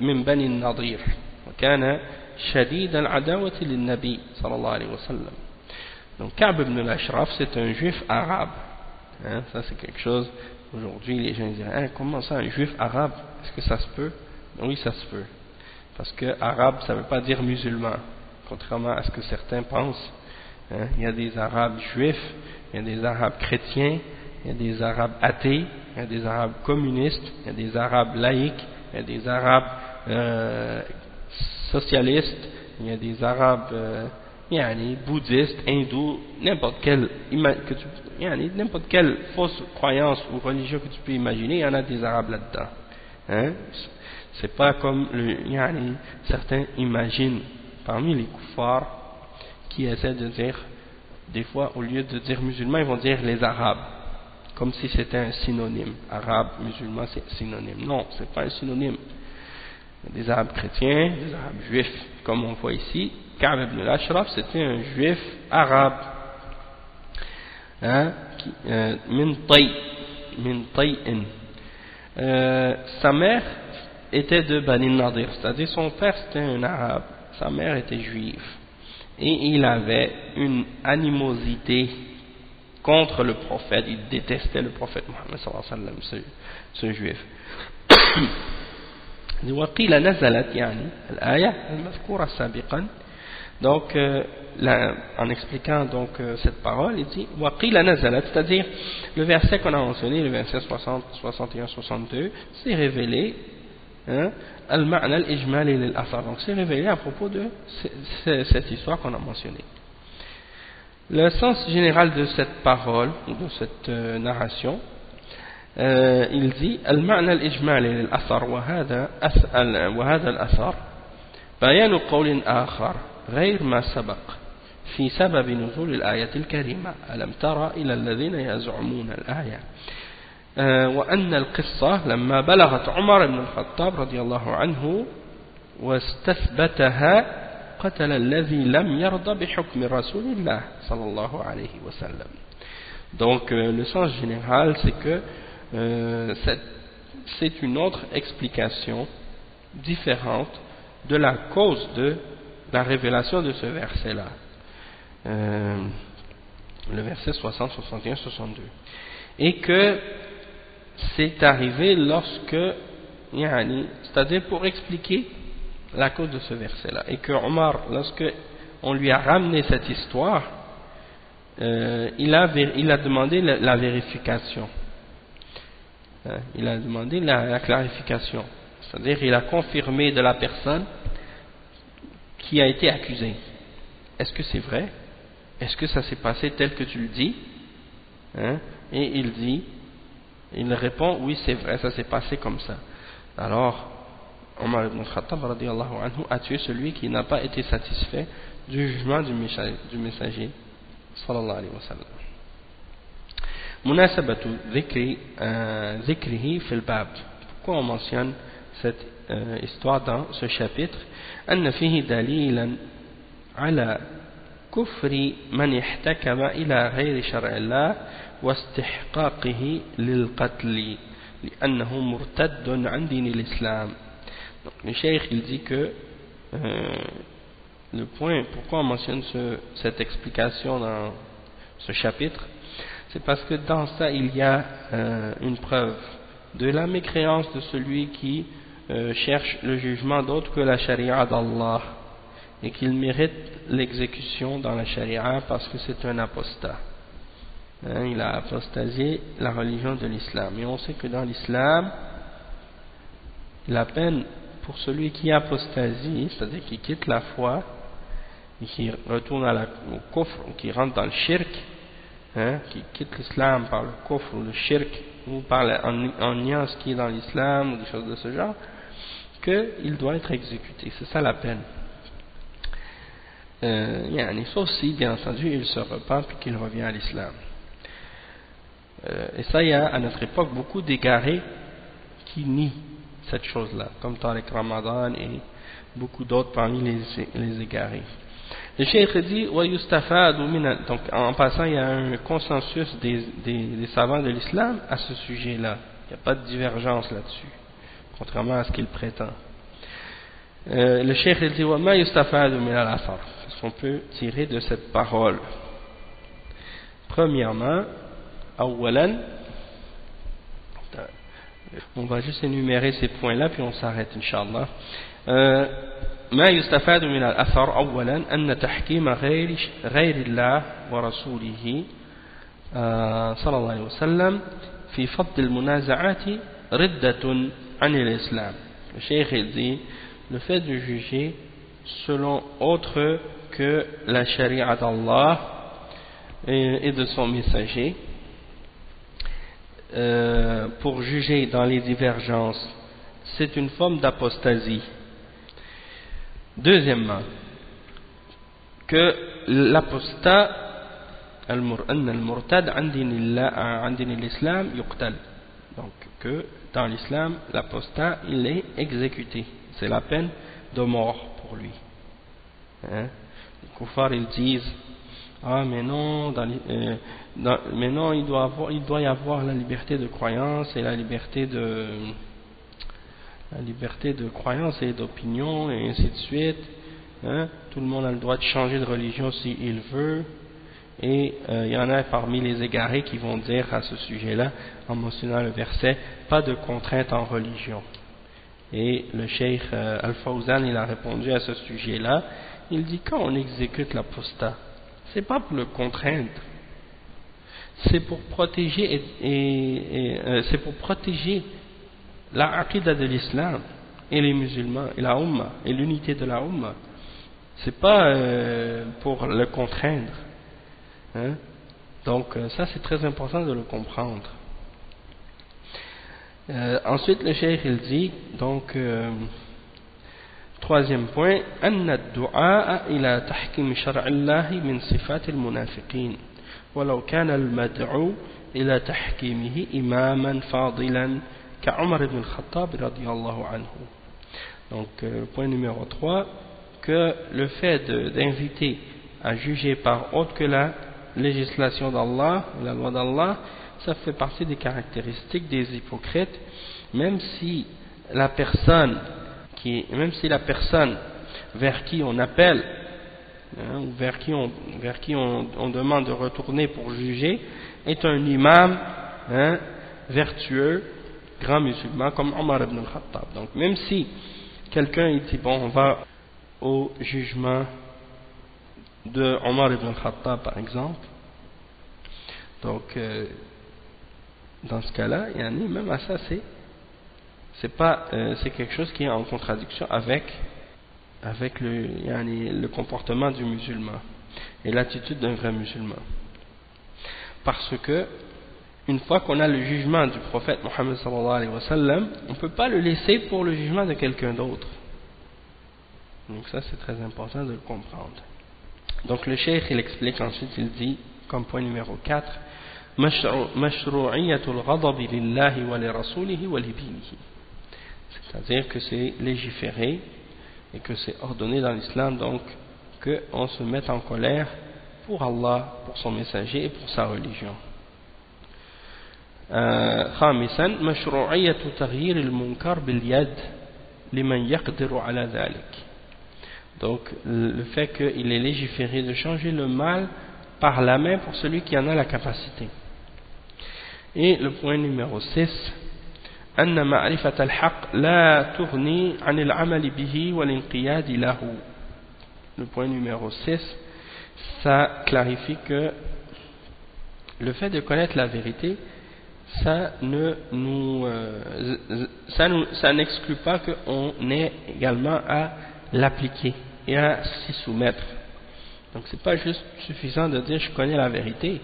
من بني النضير وكان شديد العداوة للنبي صلى الله عليه وسلم. Donc Ka'b ibn al-Ashraf c'est un juif arabe, hein, ça c'est quelque chose, aujourd'hui les gens disent hein, comment ça un juif arabe, est-ce que ça se peut? Oui, ça se peut, parce que arabe ça ne veut pas dire musulman, contrairement à ce que certains pensent, hein. Il y a des arabes juifs, il y a des arabes chrétiens, il y a des arabes athées, il y a des arabes communistes, il y a des arabes laïcs, il y a des arabes socialistes, il y a des arabes bouddhistes, hindous, n'importe quelle fausse croyance ou religion que tu peux imaginer, il y en a des arabes là-dedans, hein? C'est pas comme certains imaginent parmi les kuffars qui essaient de dire, des fois au lieu de dire musulmans ils vont dire les arabes, comme si c'était un synonyme. Arabe, musulman, c'est synonyme. Non, c'est pas un synonyme. Il y a des arabes chrétiens, des arabes juifs, comme on voit ici. Ka'b ibn al-Ashraf, c'était un juif arabe, hein, min tay'in. Sa mère était de Bani Nadir, c'est-à-dire son père c'était un arabe, sa mère était juive, et il avait une animosité contre le prophète, il détestait le prophète Mohammed sallallahu alayhi wa sallam, ce juif. وقيل نزلت الآية المذكورة سابقا Donc, en expliquant donc cette parole, il dit waqila nazalat, c'est-à-dire le verset qu'on a mentionné, le verset 60, 61, 62, c'est révélé al-ma'na al-ijmali lil-athar. Donc c'est révélé à propos de cette histoire qu'on a mentionnée. Le sens général de cette parole, de cette narration, il dit al-ma'na al-ijmali lil-athar wa hadha al-athar bayanu qawlin akhar غير ما سبق في سبب نزول الآية الكريمة ألم ترى إلى الذين يزعمون الآية وأن القصة لما بلغت عمر بن الخطاب رضي الله عنه واستثبتها قتل الذي لم يرضى بحكم رسول الله صلى الله عليه وسلم. Donc le sens général c'est que c'est une autre explication différente de la cause de la révélation de ce verset-là, le verset 60, 61, 62, et que c'est arrivé lorsque, c'est-à-dire pour expliquer la cause de ce verset-là, et que Omar, lorsque on lui a ramené cette histoire, il a demandé la vérification, il a demandé la clarification, c'est-à-dire il a confirmé de la personne qui a été accusé. Est-ce que c'est vrai? Est-ce que ça s'est passé tel que tu le dis? Et il répond oui c'est vrai, ça s'est passé comme ça. Alors Omar ibn Khattab radiyallahu anhu a tué celui qui n'a pas été satisfait du jugement du messager sallallahu alayhi wa sallam. Munasabatu dhikrihi fil bab. Pourquoi on mentionne cette histoire dans ce chapitre? أن فيه دليلا على كفر من احتكم إلى غير شرع الله واستحقاقه للقتل لأنه مرتد عن دين الإسلام. Donc le cheikh il dit que le point pourquoi on mentionne cette explication dans ce chapitre, c'est parce que dans ça il y a une preuve de la mécréance de celui qui cherche le jugement d'autre que la charia d'Allah et qu'il mérite l'exécution dans la charia parce que c'est un apostat. Il a apostasié la religion de l'islam. Et on sait que dans l'islam, la peine pour celui qui apostasie, c'est-à-dire qui quitte la foi et qui retourne au kufr, ou qui rentre dans le shirk, qui quitte l'islam par le kufr ou le shirk, ou par en niant ce qui est dans l'islam ou des choses de ce genre, qu'il doit être exécuté. C'est ça la peine. Sauf si, bien entendu, il se repent puis qu'il revient à l'islam. Et ça, il y a à notre époque beaucoup d'égarés qui nient cette chose-là, comme Tariq Ramadan et beaucoup d'autres parmi les égarés. Le cheikh dit, donc en passant, il y a un consensus des savants de l'islam à ce sujet-là. Il n'y a pas de divergence là-dessus, contrairement à ce qu'il prétend. Le cheikh dit وَمَا يُسْتَفَادُ مِنَ الْأَثَرِ. Qu'est-ce qu'on peut tirer de cette parole? Premièrement, أولاً, on va juste énumérer ces points-là puis on s'arrête Inch'Allah. ما يستفاد من الأثر أولاً أن تحكيم غير الله ورسوله صلى الله عليه وسلم في فض المنازعات ردة عن الإسلام. Le cheikh dit le fait de juger selon autre que la charia d'Allah et de son messager, pour juger dans les divergences, c'est une forme d'apostasie. Deuxièmement, que l'apostat al-murtad an din l'islam yuqtal, donc que dans l'islam l'apostat il est exécuté, c'est la peine de mort pour lui. Les kuffars ils disent mais non, mais non, il doit y avoir la liberté de croyance et la liberté de croyance et d'opinion et ainsi de suite. Tout le monde a le droit de changer de religion s'il veut. Et il y en a parmi les égarés qui vont dire à ce sujet-là, en mentionnant le verset, pas de contrainte en religion. Et le Cheikh Al-Fawzan, il a répondu à ce sujet-là. Il dit, quand on exécute l'apostat, c'est pas pour le contraindre, c'est pour protéger c'est pour protéger la aqida de l'islam et les musulmans et la Ummah et l'unité de la Ummah. C'est pas pour le contraindre, hein? Donc ça c'est très important de le comprendre. Ensuite le cheikh il dit donc troisième point, أن الدعاء إلى تحكيم شرع الله من صفات المنافقين ولو كان المدعو إلى تحكيمه إماما فاضلا كعمر بن الخطاب رضي الله عنه. Donc point numéro 3, que le fait d'inviter à juger par autre que la législation d'Allah, la loi d'Allah, ça fait partie des caractéristiques des hypocrites, même si la personne vers qui on appelle, hein, ou vers qui on demande de retourner pour juger, est un imam, hein, vertueux, grand musulman, comme Omar ibn al-Khattab. Donc même si quelqu'un il dit bon, on va au jugement de Omar ibn al-Khattab par exemple, donc dans ce cas-là, même à ça c'est quelque chose qui est en contradiction avec le comportement du musulman et l'attitude d'un vrai musulman, parce que une fois qu'on a le jugement du prophète Mohammed sallallahu alayhi wa sallam, on ne peut pas le laisser pour le jugement de quelqu'un d'autre. Donc ça c'est très important de le comprendre. Donc le cheikh il explique ensuite, il dit comme point numéro 4, mashru'iyatul ghadabi lillahi wa li rasulihi wa li dinihi, c'est-à-dire que c'est légiféré et que c'est ordonné dans l'islam, donc qu'on se mette en colère pour Allah, pour son messager et pour sa religion. خامسا مشروعية تغيير المنكر باليد لمن يقدر على ذلك. Donc le fait qu'il est légiféré de changer le mal par la main pour celui qui en a la capacité. Et le point numéro 6, أن معرفة الحق لا تغني عن العمل به والانقياد له. Le point numéro 6, ça clarifie que le fait de connaître la vérité, ça n'exclut pas qu'on ait également à l'appliquer et à s'y soumettre. Donc c'est pas juste suffisant de dire je connais la vérité,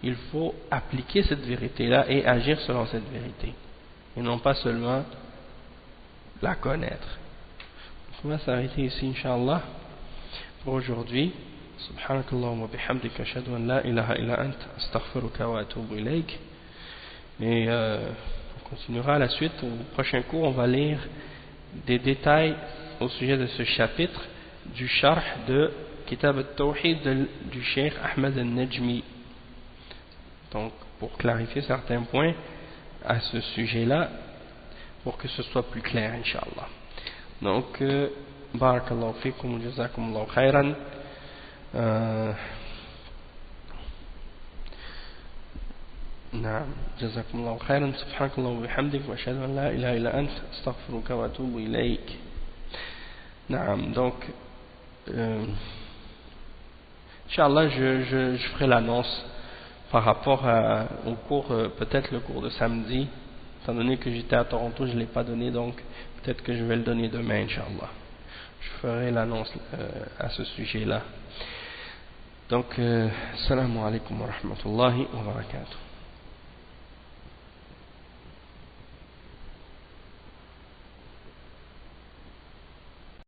il faut appliquer cette vérité-là et agir selon cette vérité, et non pas seulement la connaître. On va s'arrêter ici incha'Allah pour aujourd'hui. Subhanakallahumma wa bihamdika ashhadu an la ilaha illa anta astaghfiruka wa atubu ilayk. Et on continuera à la suite. Au prochain cours, on va lire des détails au sujet de ce chapitre du Sharh de Kitab al-Tawhid du Cheikh Ahmed al-Najmi. Donc, pour clarifier certains points à ce sujet-là, pour que ce soit plus clair, Inch'Allah. Donc, barakallahu fikum, jazakumullahu khairan. نعم جزاكم الله خيرا سبحانك اللهم وبحمدك واشهد ان لا اله الا انت استغفرك واتوب اليك. نعم donc Inch'Allah je ferai l'annonce par rapport au cours, peut-être le cours de samedi, étant donné que j'étais à Toronto, je ne l'ai pas donné, donc peut-être que je vais le donner demain, Inch'Allah. Je ferai l'annonce à ce sujet-là. Donc, assalamu alaikum wa rahmatullahi wa barakatuh.